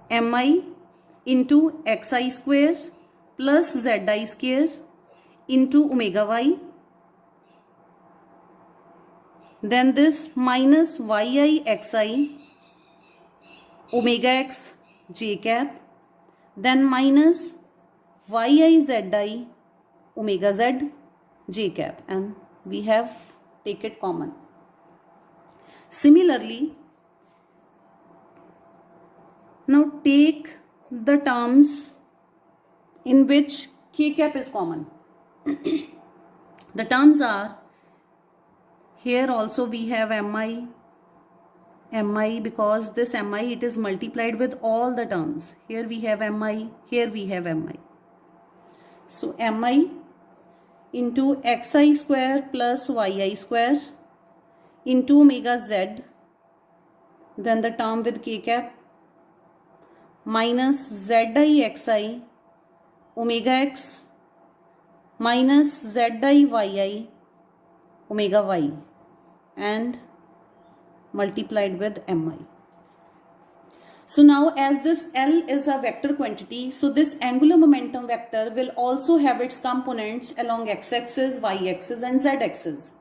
mi into xi square plus zi square into omega y. Then this minus yi xi omega x j cap. Then minus yi zi omega z j cap, and we have take it common. Similarly, now take the terms in which k cap is common. The terms are, here also we have mi because this mi it is multiplied with all the terms. Here we have mi, here we have mi. So mi into xi square plus yi square into omega z, then the term with k cap, minus zi xi omega x minus zi yi omega y, and multiplied with mi. So now as this L is a vector quantity, so this angular momentum vector will also have its components along x-axis, y-axis and z-axis.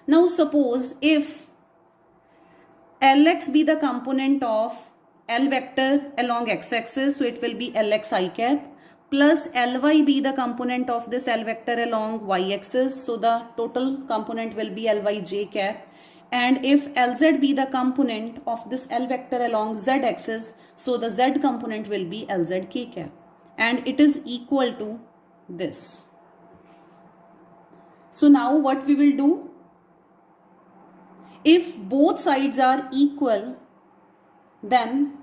Now suppose if Lx be the component of L vector along x-axis, so it will be Lx I cap, plus Ly be the component of this L vector along y-axis, so the total component will be Ly j cap. And if Lz be the component of this L vector along z-axis, so the z component will be Lz k cap, and it is equal to this. So now what we will do? If both sides are equal, then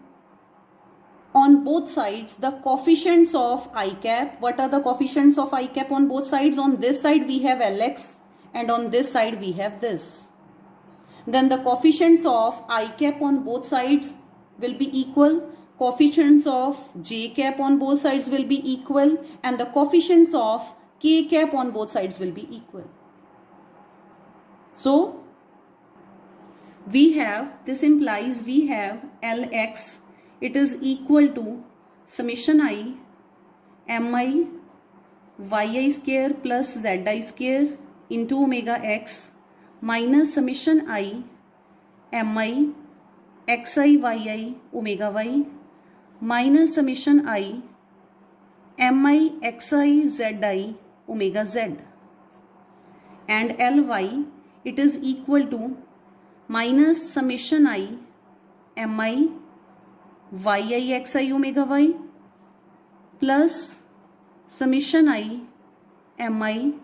on both sides the coefficients of I cap, what are the coefficients of I cap on both sides? On this side we have Lx and on this side we have this. Then the coefficients of I cap on both sides will be equal, coefficients of j cap on both sides will be equal, and the coefficients of k cap on both sides will be equal. So we have, this implies we have Lx, it is equal to summation I mi yi square plus zi square into omega x minus summation I mi xi yi omega y minus summation I mi xi zi omega z, and Ly it is equal to minus summation I mi yi xi omega y plus summation I mi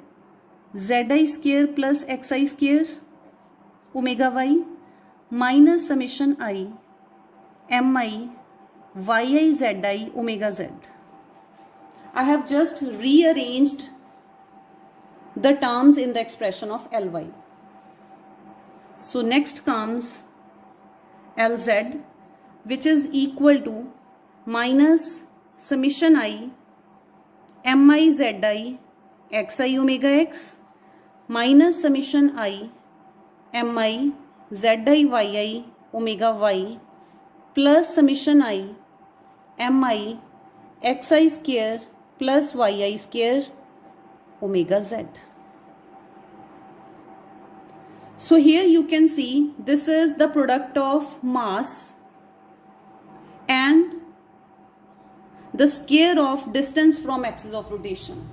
zi square plus xi square omega y minus summation I mi yi zi omega z. I have just rearranged the terms in the expression of Ly. So next comes Lz, which is equal to minus summation I mi zi xi omega x minus summation I mi zi yi omega y plus summation I mi xi square plus yi square omega z. So here you can see this is the product of mass and the square of distance from axis of rotation.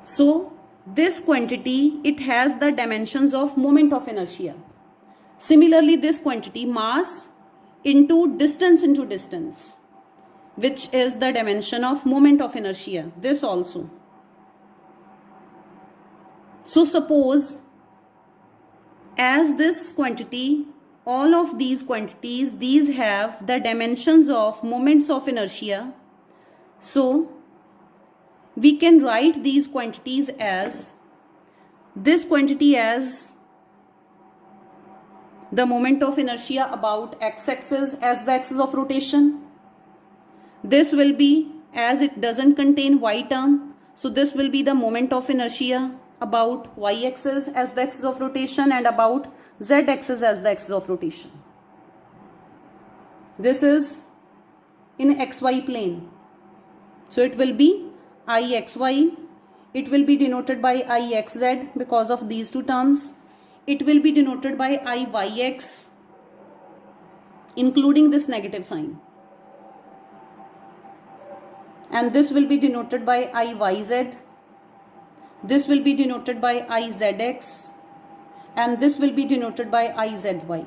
So this quantity, it has the dimensions of moment of inertia. Similarly, this quantity mass into distance, which is the dimension of moment of inertia. This also. So suppose as this quantity, all of these quantities, these have the dimensions of moments of inertia. So we can write these quantities as, this quantity as the moment of inertia about x-axis as the axis of rotation. This will be, as it doesn't contain y term, so this will be the moment of inertia about y-axis as the axis of rotation and about z-axis as the axis of rotation. This is in xy plane. So it will be Ixy. It will be denoted by Ixz because of these two terms. It will be denoted by Iyx, including this negative sign. And this will be denoted by Iyz. This will be denoted by Izx. And this will be denoted by Izy.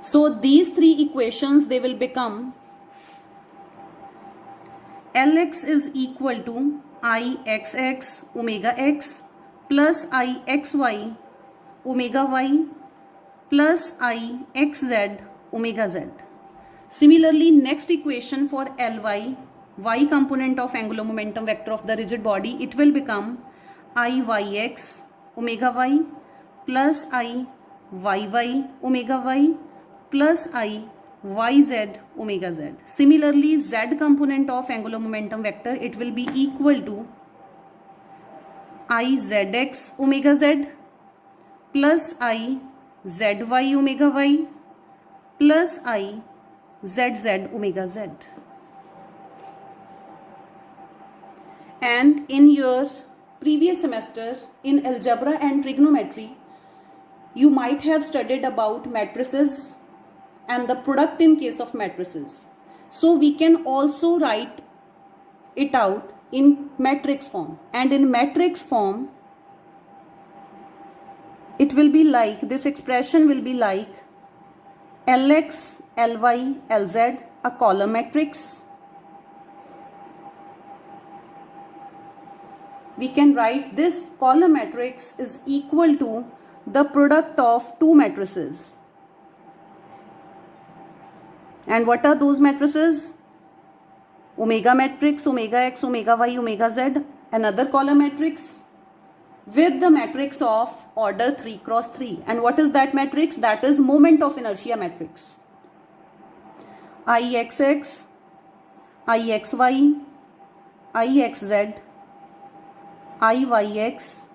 So these three equations, they will become Lx is equal to Ixx omega x plus Ixy omega y plus Ixz omega z. Similarly, next equation for Ly, y component of angular momentum vector of the rigid body, it will become Iyx omega y plus Iyy omega y plus Yz omega z. Similarly, z component of angular momentum vector, it will be equal to Izx omega z plus Izy omega y plus Izz omega z. And in your previous semester in algebra and trigonometry, you might have studied about matrices and the product in case of matrices. So we can also write it out in matrix form. And in matrix form, it will be like, this expression will be like Lx, Ly, Lz, a column matrix. We can write this column matrix is equal to the product of two matrices. And what are those matrices? Omega matrix, omega x, omega y, omega z, another column matrix with the matrix of order 3 cross 3. And what is that matrix? That is moment of inertia matrix. Ixx, Ixy, Ixz, Iyx,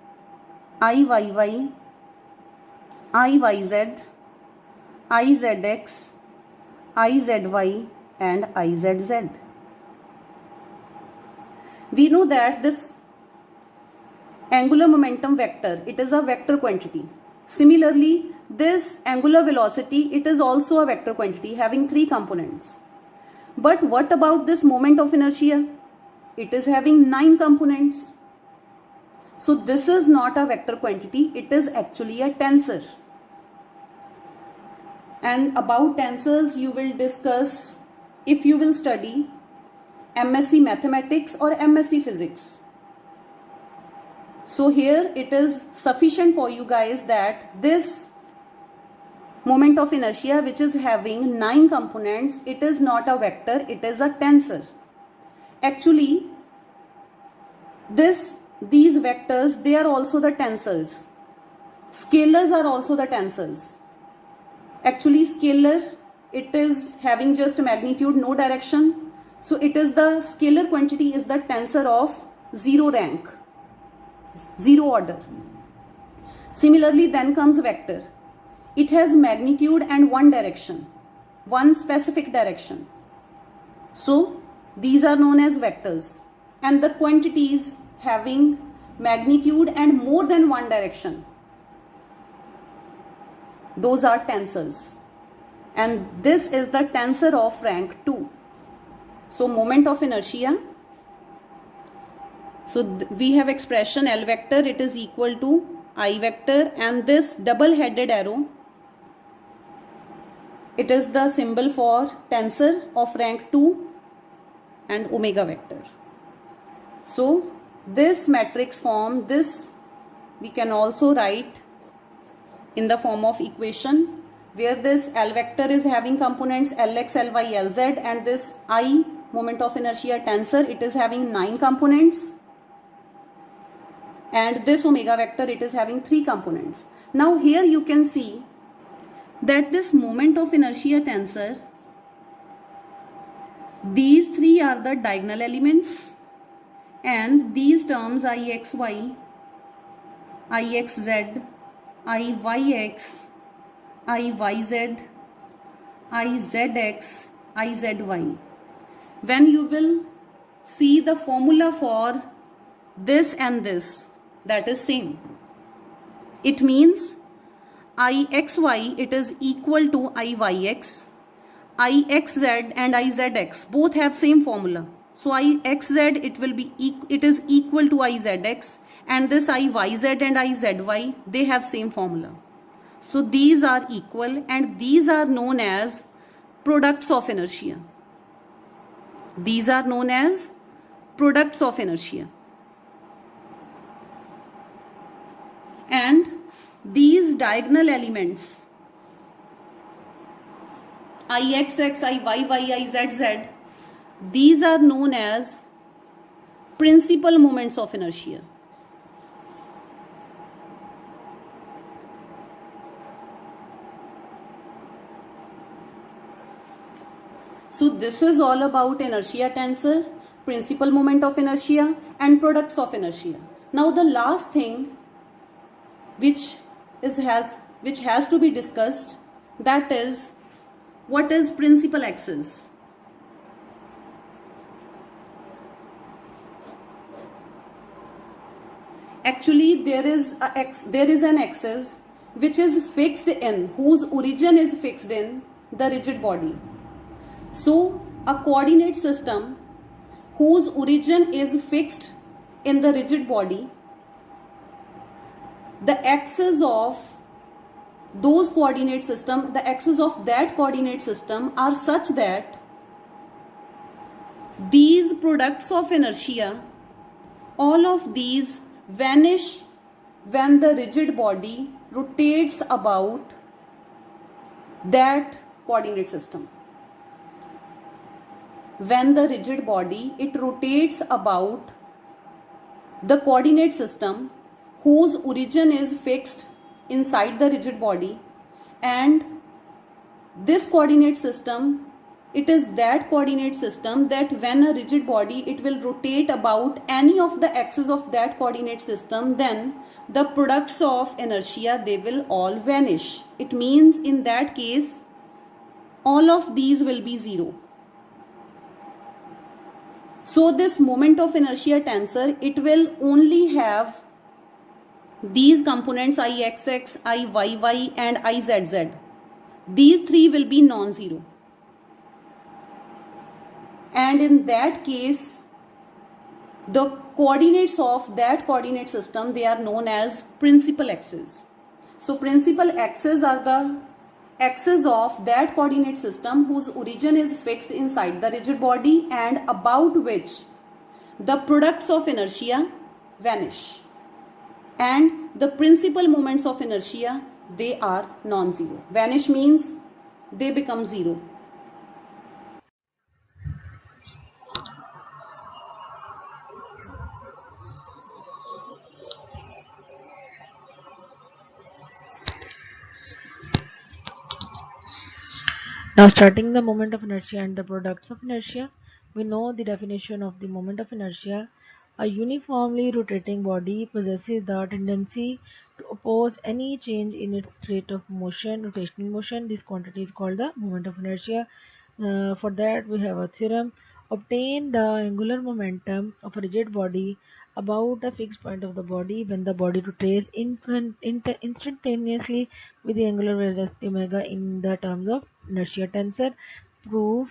Iyy, Iyz, Izx, Izy and Izz. We know that this angular momentum vector, it is a vector quantity. Similarly, this angular velocity, it is also a vector quantity having three components. But what about this moment of inertia? It is having 9 components. So this is not a vector quantity, it is actually a tensor. And about tensors you will discuss if you will study MSc Mathematics or MSc Physics. So here it is sufficient for you guys that this moment of inertia, which is having 9 components, it is not a vector, it is a tensor. Actually, these vectors, they are also the tensors. Scalars are also the tensors. Actually, scalar, it is having just magnitude, no direction. So it is the scalar quantity is the tensor of 0 rank, 0 order. Similarly, then comes vector. It has magnitude and one direction, one specific direction. So these are known as vectors. And the quantities having magnitude and more than one direction, those are tensors. And this is the tensor of rank 2. So moment of inertia. So we have expression L vector, it is equal to I vector, and this double headed arrow, It is the symbol for tensor of rank 2 and omega vector. So this matrix form, this we can also write in the form of equation, where this L vector is having components Lx, Ly, Lz, and this I moment of inertia tensor, it is having 9 components, and this omega vector, it is having 3 components. Now here you can see that this moment of inertia tensor, these 3 are the diagonal elements, and these terms Ixy, Ixz, Iyx, Iyz, Izx, Izy. When you will see the formula for this and this, that is same. It means Ixy, it is equal to Iyx, Ixz and Izx both have same formula. So Ixz, it is equal to Izx, and this Iyz and Izy, they have same formula. So these are equal, and these are known as products of inertia. These are known as products of inertia. And these diagonal elements Ixx, Iyy, Izz, these are known as principal moments of inertia. So this is all about inertia tensor, principal moment of inertia, and products of inertia. Now the last thing which has to be discussed, that is, what is principal axis? Actually, there is an axis which is fixed in, whose origin is fixed in the rigid body. So a coordinate system whose origin is fixed in the rigid body, the axis of those coordinate system, the axis of that coordinate system are such that these products of inertia, all of these vanish when the rigid body rotates about that coordinate system. When the rigid body, it rotates about the coordinate system whose origin is fixed inside the rigid body, and this coordinate system, it is that coordinate system that when a rigid body, it will rotate about any of the axes of that coordinate system, then the products of inertia, they will all vanish. It means in that case all of these will be zero. So this moment of inertia tensor, it will only have these components Ixx, Iyy and Izz. These 3 will be non-zero. And in that case, the coordinates of that coordinate system, they are known as principal axes. So principal axes are the axes of that coordinate system whose origin is fixed inside the rigid body and about which the products of inertia vanish. And the principal moments of inertia, they are non-zero. Vanish means they become zero. Now, starting the moment of inertia and the products of inertia, we know the definition of the moment of inertia. A uniformly rotating body possesses the tendency to oppose any change in its state of motion, rotational motion. This quantity is called the moment of inertia. For that, we have a theorem. Obtain the angular momentum of a rigid body about a fixed point of the body when the body rotates instantaneously with the angular velocity omega in the terms of inertia tensor. Proof.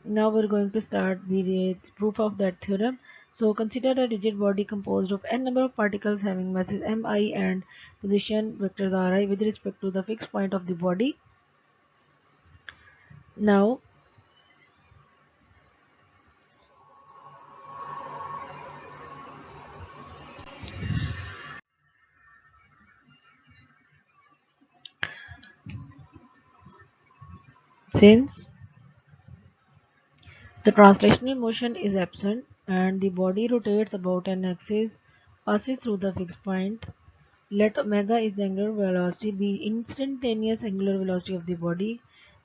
Now we're going to start the proof of that theorem. So consider a rigid body composed of n number of particles having masses mi and position vectors ri with respect to the fixed point of the body. Now since the translational motion is absent and the body rotates about an axis, passes through the fixed point. Let omega is the angular velocity be instantaneous angular velocity of the body.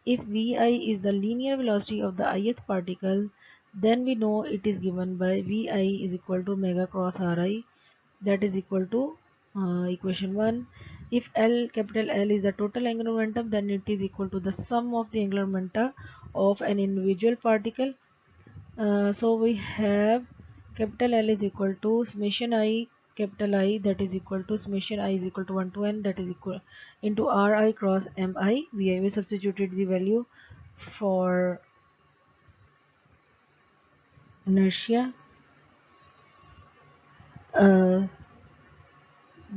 If Vi is the linear velocity of the ith particle, then we know it is given by Vi is equal to omega cross Ri, that is equal to equation 1. If capital L is the total angular momentum, then it is equal to the sum of the angular momenta of an individual particle. So we have capital L is equal to summation I capital I, that is equal to summation I is equal to 1 to n, that is equal into Ri cross Mi. We substituted the value for inertia. Uh,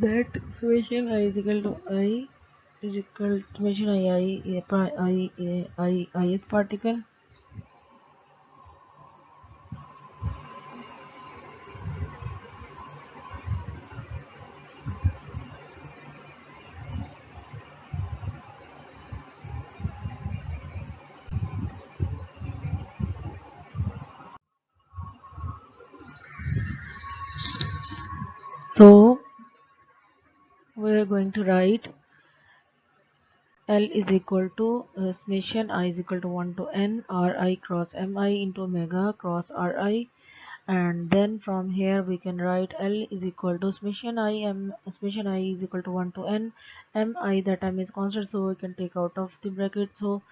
that summation I is equal to I is equal to summation ith particle. So we are going to write L is equal to summation I is equal to 1 to n Ri cross Mi into omega cross Ri, and then from here we can write L is equal to summation I is equal to 1 to n Mi, that time is constant, so we can take out of the bracket. So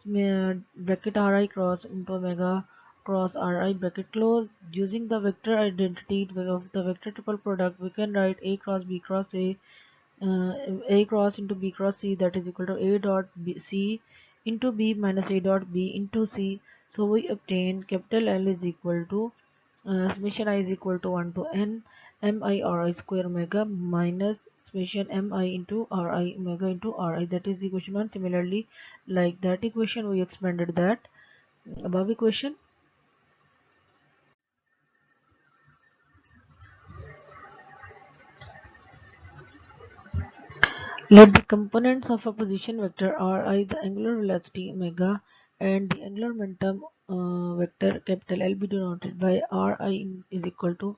bracket Ri cross into omega cross Ri bracket close. Using the vector identity of the vector triple product, we can write A cross B cross uh, A cross into B cross C, that is equal to A dot C into B minus A dot B into C. So we obtain capital L is equal to summation I is equal to 1 to n mi Ri square omega minus summation mi into Ri omega into Ri, that is the equation 1. Similarly, like that equation, we expanded that above equation. Let the components of a position vector Ri, the angular velocity omega, and the angular momentum vector capital L be denoted by Ri is equal to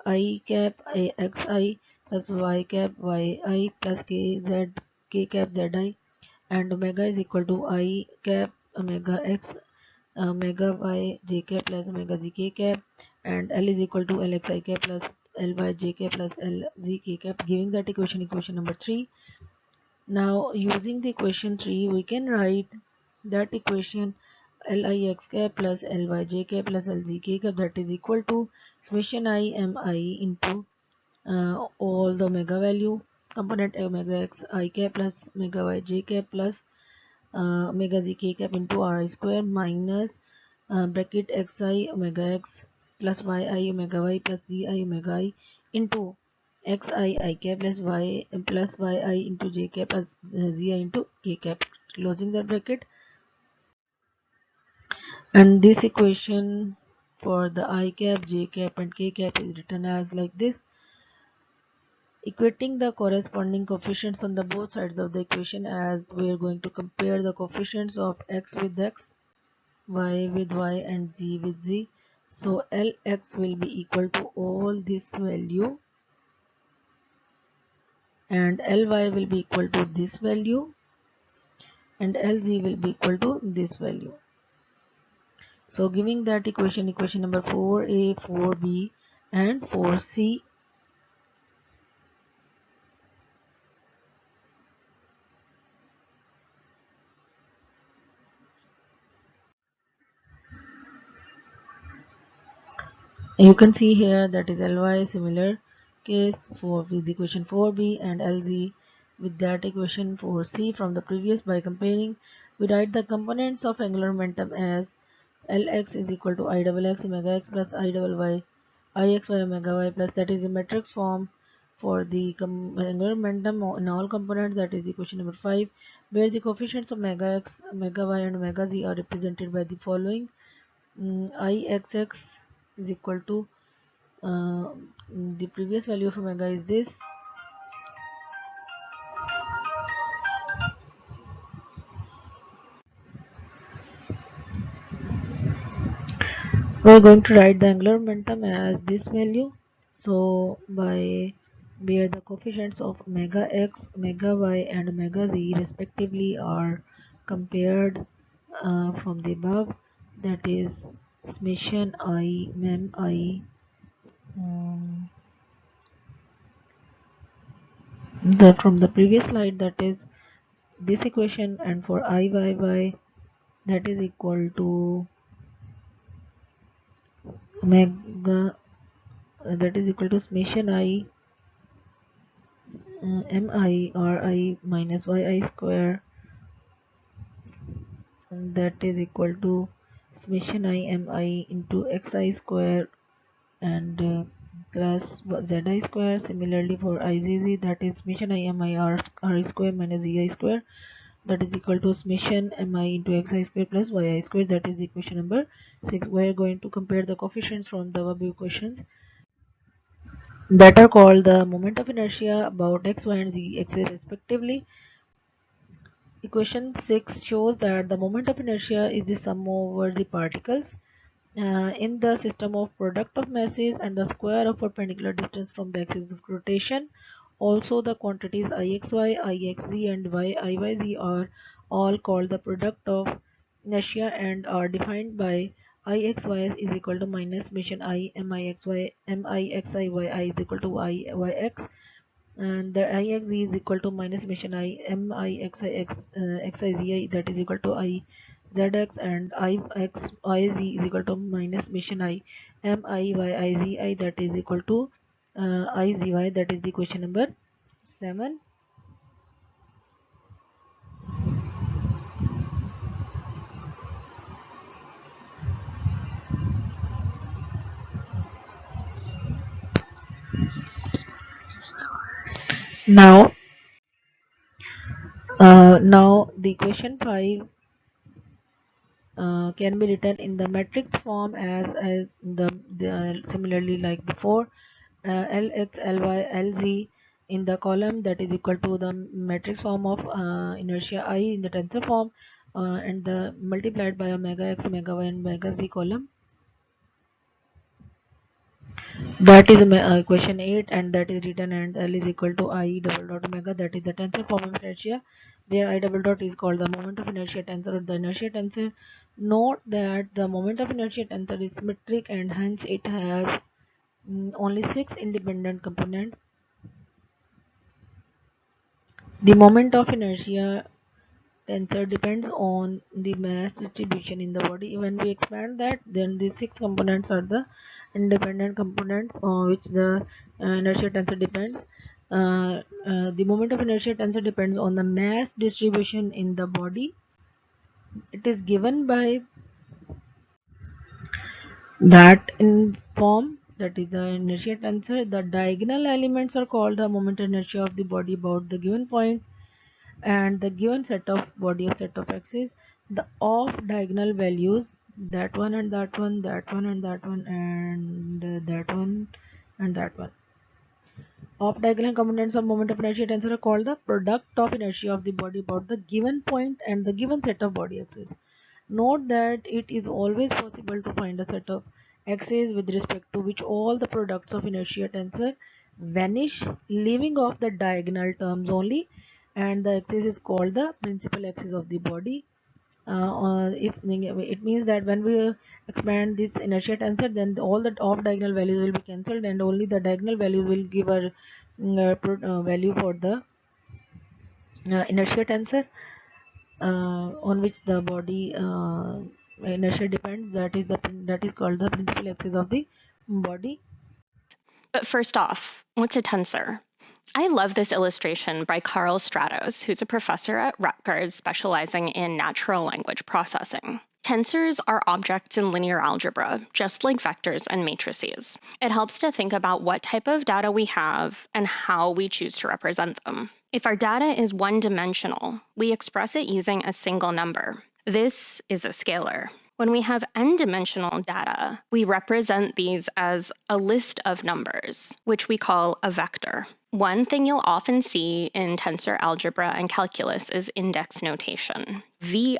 I cap xi plus y cap yi plus k cap zi, and omega is equal to I cap omega x omega y j cap plus omega z k cap, and L is equal to Lxi cap plus Ly j cap plus Lz k cap, giving that equation number 3. Now using the equation 3, we can write that equation Lix cap plus Lyj cap plus Lzk cap, that is equal to summation I mi into all the omega value component omega x I cap plus omega y j cap plus omega z k cap into Ri square minus bracket xi omega x plus yi omega y plus zi omega I into xi I cap plus yi into j cap plus zi into k cap, closing the bracket. And this equation for the I cap, j cap and k cap is written as like this. Equating the corresponding coefficients on the both sides of the equation, as we are going to compare the coefficients of x with x, y with y and z with z. So Lx will be equal to all this value and Ly will be equal to this value and Lz will be equal to this value. So giving that equation number 4a, 4b and 4c. You can see here that is Ly similar case for with equation 4b and Lz with that equation 4c from the previous. By comparing, we write the components of angular momentum as Lx is equal to I double x omega x plus I double y ixy omega y plus, that is in matrix form. for the angular momentum in all components, that is the question number 5, where the coefficients of omega x, omega y and omega z are represented by the following. Ixx is equal to the previous value of omega is this. We're going to write the angular momentum as this value. So by where the coefficients of omega x, omega y and omega z respectively are compared from the above, that is summation I mem I from the previous slide, that is this equation, and for Iyy that is equal to omega that is equal to summation I mi or I minus yi square, and that is equal to summation I mi into xi square and plus zi square. Similarly for izz, that is summation I mi r square minus zi square, that is equal to summation mi into xi square plus yi square. That is equation number 6. We are going to compare the coefficients from the above equations that are called the moment of inertia about x, y and z axis respectively. Equation 6 shows that the moment of inertia is the sum over the particles in the system of product of masses and the square of perpendicular distance from the axis of rotation. Also, the quantities ixy, ixz and iyz are all called the product of inertia and are defined by ixy is equal to minus summation I mixy mixi yi is equal to I yx, and the ix is equal to minus summation I mi xi xizi, that is equal to I zx, and I x iz is equal to minus summation I mi yizi, that is equal to izy. That is the question number 7. Now the question 5 can be written in the matrix form as the similarly like before, Lx, Ly, Lz in the column, that is equal to the matrix form of inertia I in the tensor form, and the multiplied by omega x, omega y and omega z column. That is question 8, and that is written, and L is equal to I double dot omega, that is the tensor form of inertia, where I double dot is called the moment of inertia tensor or the inertia tensor. Note that the moment of inertia tensor is symmetric and hence it has only 6 independent components. The moment of inertia tensor depends on the mass distribution in the body. When we expand that, then the 6 components are the independent components on which the inertia tensor depends. The moment of inertia tensor depends on the mass distribution in the body. It is given by that in form, that is the inertia tensor. The diagonal elements are called the moment inertia of the body about the given point, and the given set of body of set of axes. The off diagonal values, that one and that one, that one and that one, and that one and that one. Off diagonal components of moment of inertia tensor are called the product of inertia of the body about the given point and the given set of body axes. Note that it is always possible to find a set of axes with respect to which all the products of inertia tensor vanish, leaving off the diagonal terms only, and the axis is called the principal axis of the body. If it means that when we expand this inertia tensor, then all the off diagonal values will be cancelled and only the diagonal values will give a value for the inertia tensor on which the body inertia depends. That is called the principal axis of the body. But first off, what's a tensor? I love this illustration by Carl Stratos, who's a professor at Rutgers specializing in natural language processing. Tensors are objects in linear algebra, just like vectors and matrices. It helps to think about what type of data we have and how we choose to represent them. If our data is one-dimensional, we express it using a single number. This is a scalar. When we have n-dimensional data, we represent these as a list of numbers, which we call a vector. One thing you'll often see in tensor algebra and calculus is index notation. Vi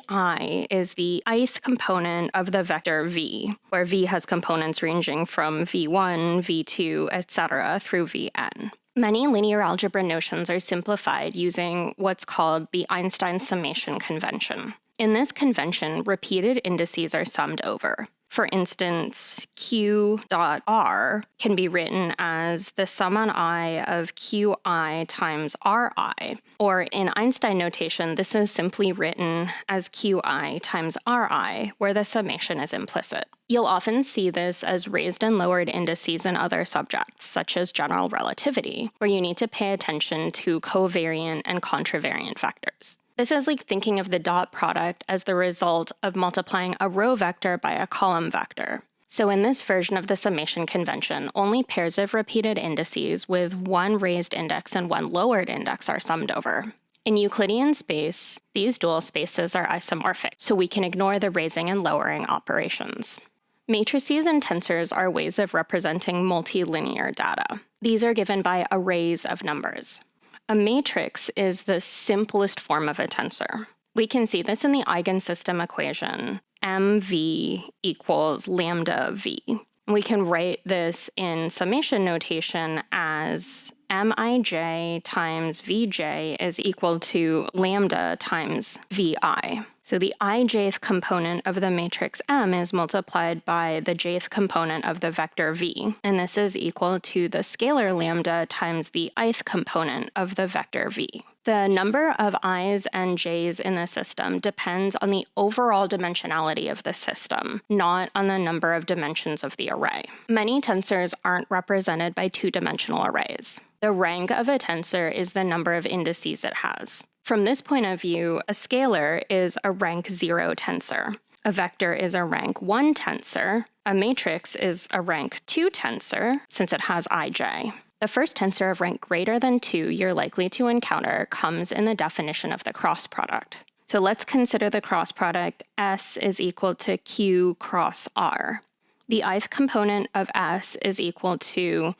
is the ith component of the vector v, where v has components ranging from v1, v2, etc. through vn. Many linear algebra notions are simplified using what's called the Einstein summation convention. In this convention, repeated indices are summed over. For instance, Q.R can be written as the sum on I of Qi times Ri, or in Einstein notation, this is simply written as Qi times Ri, where the summation is implicit. You'll often see this as raised and lowered indices in other subjects, such as general relativity, where you need to pay attention to covariant and contravariant vectors. This is like thinking of the dot product as the result of multiplying a row vector by a column vector. So in this version of the summation convention, only pairs of repeated indices with one raised index and one lowered index are summed over. In Euclidean space, these dual spaces are isomorphic, so we can ignore the raising and lowering operations. Matrices and tensors are ways of representing multilinear data. These are given by arrays of numbers. A matrix is the simplest form of a tensor. We can see this in the eigensystem equation, mv equals lambda v. We can write this in summation notation as mij times vj is equal to lambda times vi. So the ijth component of the matrix M is multiplied by the jth component of the vector v, and this is equal to the scalar lambda times the ith component of the vector v. The number of i's and j's in the system depends on the overall dimensionality of the system, not on the number of dimensions of the array. Many tensors aren't represented by two-dimensional arrays. The rank of a tensor is the number of indices it has. From this point of view, a scalar is a rank 0 tensor. A vector is a rank 1 tensor. A matrix is a rank 2 tensor, since it has ij. The first tensor of rank greater than 2 you're likely to encounter comes in the definition of the cross product. So let's consider the cross product S is equal to Q cross R. The ith component of S is equal to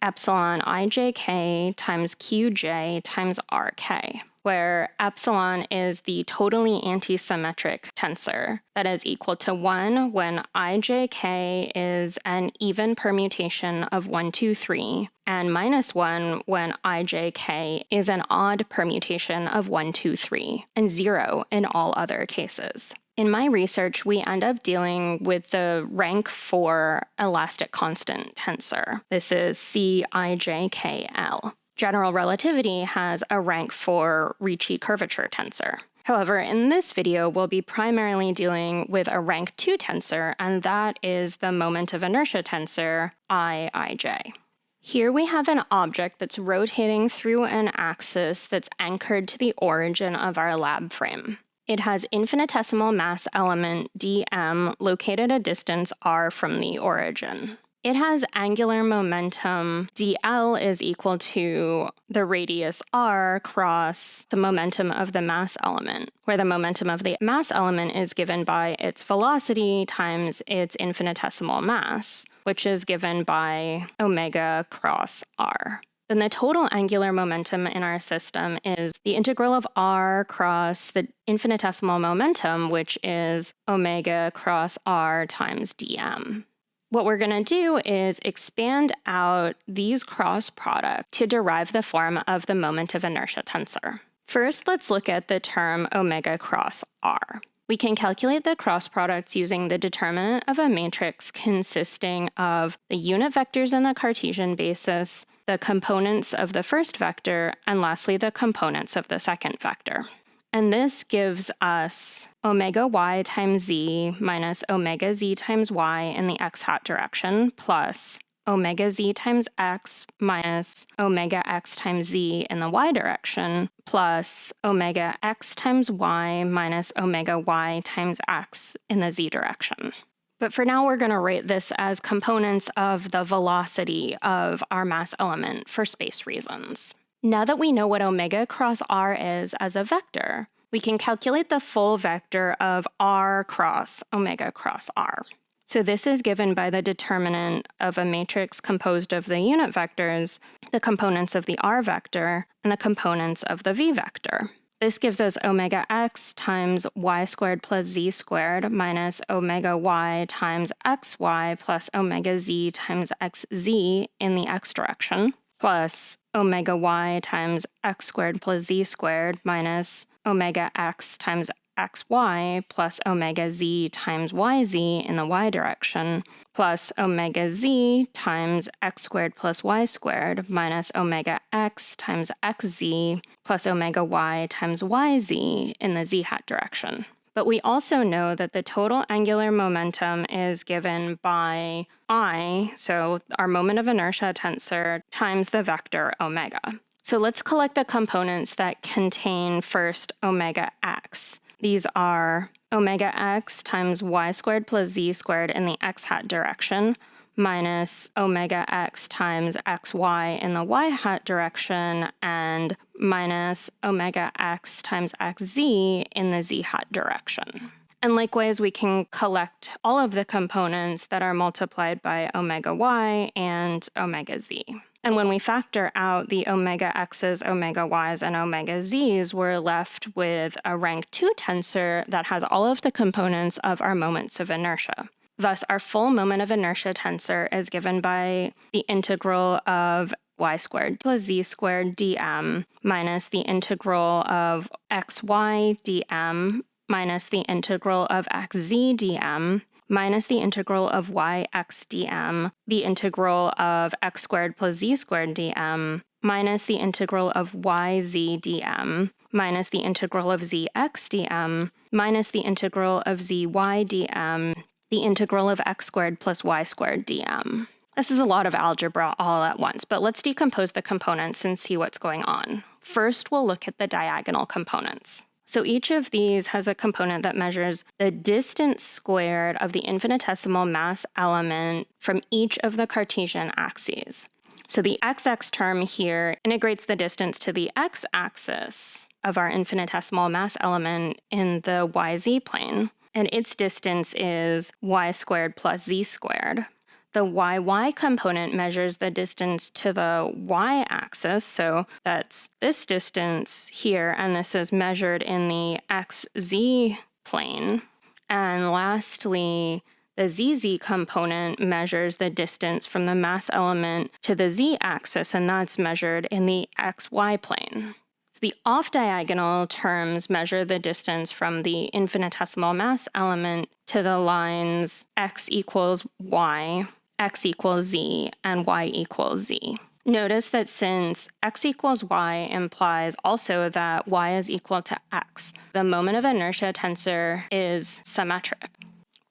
epsilon ijk times qj times rk, where epsilon is the totally antisymmetric tensor that is equal to 1 when ijk is an even permutation of 1, 2, 3, and minus 1 when ijk is an odd permutation of 1, 2, 3, and 0 in all other cases. In my research, we end up dealing with the rank 4 elastic constant tensor. This is Cijkl. General relativity has a rank 4 Ricci curvature tensor. However, in this video, we'll be primarily dealing with a rank 2 tensor, and that is the moment of inertia tensor, Iij. Here we have an object that's rotating through an axis that's anchored to the origin of our lab frame. It has infinitesimal mass element dm located a distance r from the origin. It has angular momentum dl is equal to the radius r cross the momentum of the mass element, where the momentum of the mass element is given by its velocity times its infinitesimal mass, which is given by omega cross r. Then the total angular momentum in our system is the integral of r cross the infinitesimal momentum, which is omega cross r times dm. What we're going to do is expand out these cross products to derive the form of the moment of inertia tensor. First, let's look at the term omega cross r. We can calculate the cross products using the determinant of a matrix consisting of the unit vectors in the Cartesian basis, the components of the first vector, and lastly the components of the second vector. And this gives us omega y times z minus omega z times y in the x hat direction plus omega z times x minus omega x times z in the y direction, plus omega x times y minus omega y times x in the z direction. But for now, we're going to write this as components of the velocity of our mass element for space reasons. Now that we know what omega cross r is as a vector, we can calculate the full vector of r cross omega cross r. So this is given by the determinant of a matrix composed of the unit vectors, the components of the r vector, and the components of the v vector. This gives us omega x times y squared plus z squared minus omega y times xy plus omega z times xz in the x direction, plus omega y times x squared plus z squared minus omega x times xy plus omega z times yz in the y direction, plus omega z times x squared plus y squared minus omega x times xz plus omega y times yz in the z hat direction. But we also know that the total angular momentum is given by I, so our moment of inertia tensor, times the vector omega. So let's collect the components that contain first omega x. These are omega x times y squared plus z squared in the x hat direction, minus omega x times xy in the y hat direction, and minus omega x times xz in the z hat direction. And likewise, we can collect all of the components that are multiplied by omega y and omega z. And when we factor out the omega x's, omega y's, and omega z's, we're left with a rank 2 tensor that has all of the components of our moments of inertia. Thus, our full moment of inertia tensor is given by the integral of y squared plus z squared dm minus the integral of xy dm minus the integral of xz dm minus the integral of yx dm, the integral of x squared plus z squared dm, minus the integral of yz dm, minus the integral of zx dm, minus the integral of zy dm, the integral of x squared plus y squared dm. This is a lot of algebra all at once, but let's decompose the components and see what's going on. First, we'll look at the diagonal components. So each of these has a component that measures the distance squared of the infinitesimal mass element from each of the Cartesian axes. So the xx term here integrates the distance to the x-axis of our infinitesimal mass element in the yz plane, and its distance is y squared plus z squared. The YY component measures the distance to the y-axis, so that's this distance here, and this is measured in the XZ plane. And lastly, the ZZ component measures the distance from the mass element to the z-axis, and that's measured in the XY plane. The off-diagonal terms measure the distance from the infinitesimal mass element to the lines x equals y, x equals z, and y equals z. Notice that since x equals y implies also that y is equal to x, the moment of inertia tensor is symmetric.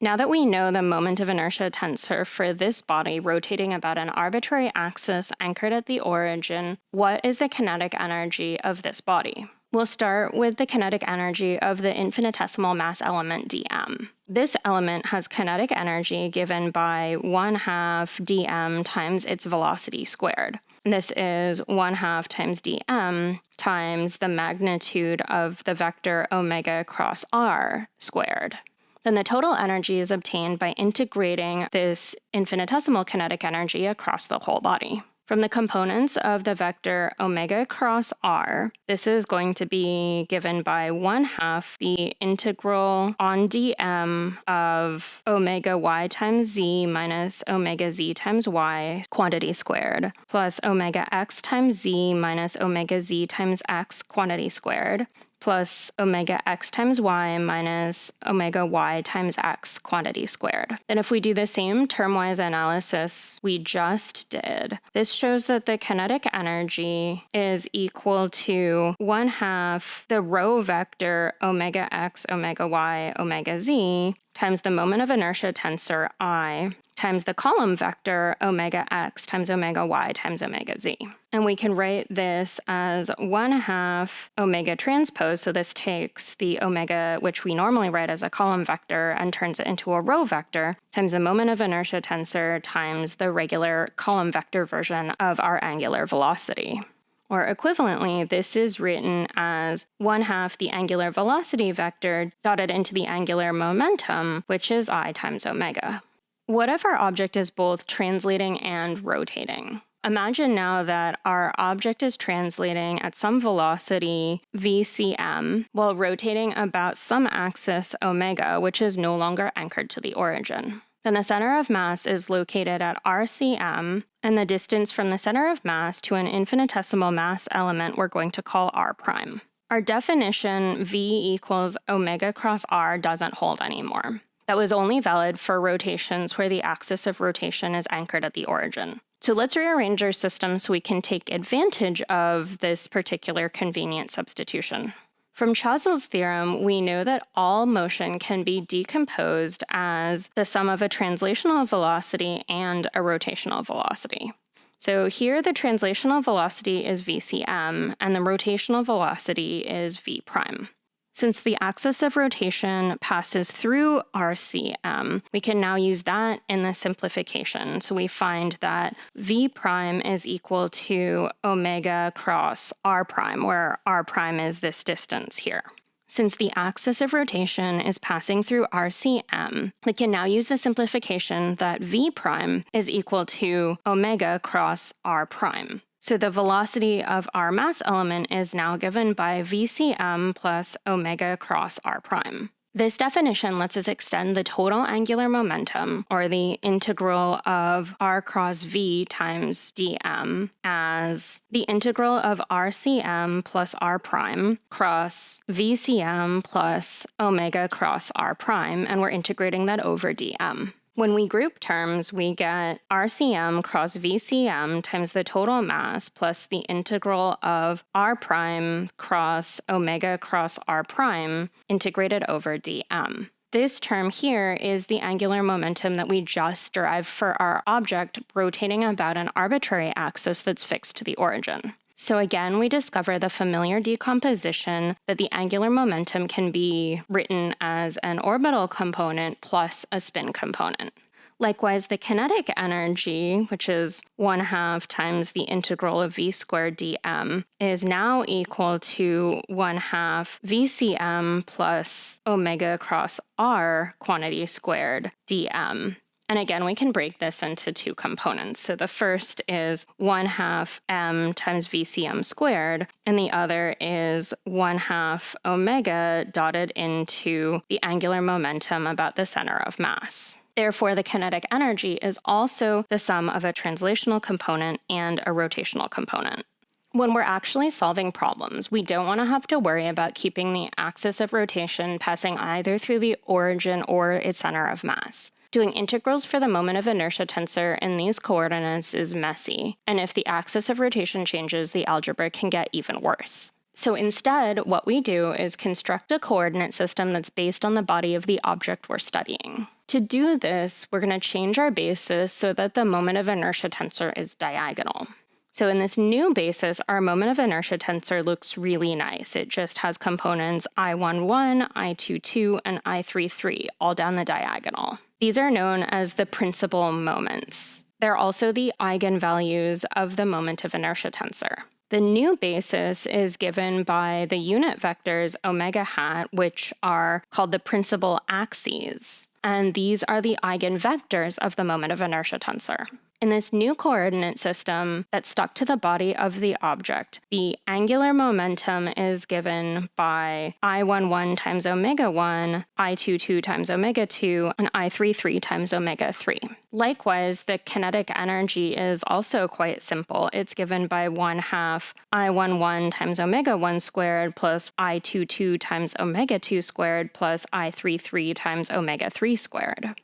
Now that we know the moment of inertia tensor for this body rotating about an arbitrary axis anchored at the origin, what is the kinetic energy of this body? We'll start with the kinetic energy of the infinitesimal mass element dm. This element has kinetic energy given by 1/2 dm times its velocity squared. This is 1/2 times dm times the magnitude of the vector omega cross r squared. Then the total energy is obtained by integrating this infinitesimal kinetic energy across the whole body. From the components of the vector omega cross r, this is going to be given by 1/2 the integral on dm of omega y times z minus omega z times y quantity squared, plus omega x times z minus omega z times x quantity squared, plus omega x times y minus omega y times x quantity squared. Then if we do the same termwise analysis we just did, this shows that the kinetic energy is equal to 1/2 the row vector omega x, omega y, omega z times the moment of inertia tensor I times the column vector omega x times omega y times omega z. And we can write this as 1/2 omega transpose, so this takes the omega, which we normally write as a column vector, and turns it into a row vector, times the moment of inertia tensor times the regular column vector version of our angular velocity. Or equivalently, this is written as 1/2 the angular velocity vector dotted into the angular momentum, which is I times omega. What if our object is both translating and rotating? Imagine now that our object is translating at some velocity vcm while rotating about some axis omega, which is no longer anchored to the origin. Then the center of mass is located at rcm, and the distance from the center of mass to an infinitesimal mass element we're going to call r prime. Our definition v equals omega cross r doesn't hold anymore. That was only valid for rotations where the axis of rotation is anchored at the origin. So let's rearrange our system so we can take advantage of this particular convenient substitution. From Chazzel's theorem, we know that all motion can be decomposed as the sum of a translational velocity and a rotational velocity. So here the translational velocity is vcm, and the rotational velocity is v prime. Since the axis of rotation passes through rcm, we can now use that in the simplification. So we find that v prime is equal to omega cross r prime, where r prime is this distance here. Since the axis of rotation is passing through rcm, we can now use the simplification that v prime is equal to omega cross r prime. So the velocity of our mass element is now given by vcm plus omega cross r prime. This definition lets us extend the total angular momentum, or the integral of r cross v times dm, as the integral of rcm plus r prime cross vcm plus omega cross r prime, and we're integrating that over dm. When we group terms, we get rcm cross vcm times the total mass plus the integral of r prime cross omega cross r prime integrated over dm. This term here is the angular momentum that we just derived for our object rotating about an arbitrary axis that's fixed to the origin. So again, we discover the familiar decomposition that the angular momentum can be written as an orbital component plus a spin component. Likewise, the kinetic energy, which is 1/2 times the integral of v squared dm, is now equal to 1/2 vcm plus omega cross r quantity squared dm. And again, we can break this into two components. So the first is 1/2 m times vcm squared, and the other is 1/2 omega dotted into the angular momentum about the center of mass. Therefore, the kinetic energy is also the sum of a translational component and a rotational component. When we're actually solving problems, we don't want to have to worry about keeping the axis of rotation passing either through the origin or its center of mass. Doing integrals for the moment of inertia tensor in these coordinates is messy, and if the axis of rotation changes, the algebra can get even worse. So instead, what we do is construct a coordinate system that's based on the body of the object we're studying. To do this, we're going to change our basis so that the moment of inertia tensor is diagonal. So in this new basis, our moment of inertia tensor looks really nice. It just has components I11, I22, and I33 all down the diagonal. These are known as the principal moments. They're also the eigenvalues of the moment of inertia tensor. The new basis is given by the unit vectors omega hat, which are called the principal axes. And these are the eigenvectors of the moment of inertia tensor. In this new coordinate system that's stuck to the body of the object, the angular momentum is given by I11 times omega 1, I22 times omega 2, and I33 times omega 3. Likewise, the kinetic energy is also quite simple. It's given by 1/2 I11 times omega 1 squared plus I22 times omega 2 squared plus I33 times omega 3 squared.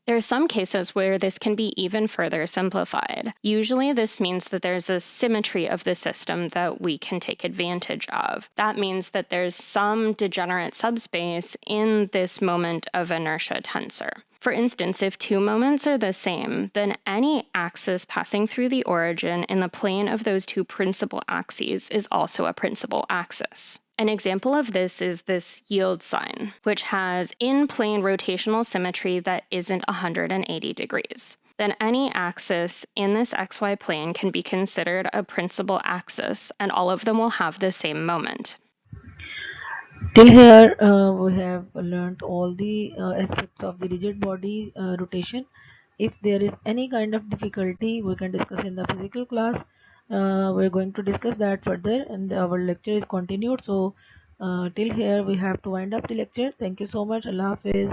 There are some cases where this can be even further simplified. Usually, this means that there's a symmetry of the system that we can take advantage of. That means that there's some degenerate subspace in this moment of inertia tensor. For instance, if two moments are the same, then any axis passing through the origin in the plane of those two principal axes is also a principal axis. An example of this is this yield sign, which has in-plane rotational symmetry that isn't 180 degrees. Then any axis in this xy plane can be considered a principal axis, and all of them will have the same moment. Till here, we have learned all the aspects of the rigid body rotation. If there is any kind of difficulty, we can discuss in the physical class. We're going to discuss that further, and our lecture is continued. So, till here, we have to wind up the lecture. Thank you so much. Allah Hafiz.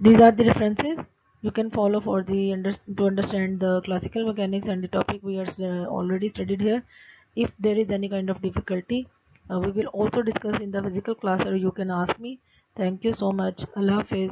These are the references you can follow for the to understand the classical mechanics and the topic we are already studied here. If there is any kind of difficulty, we will also discuss in the physical class, or you can ask me. Thank you so much. Allah Hafiz.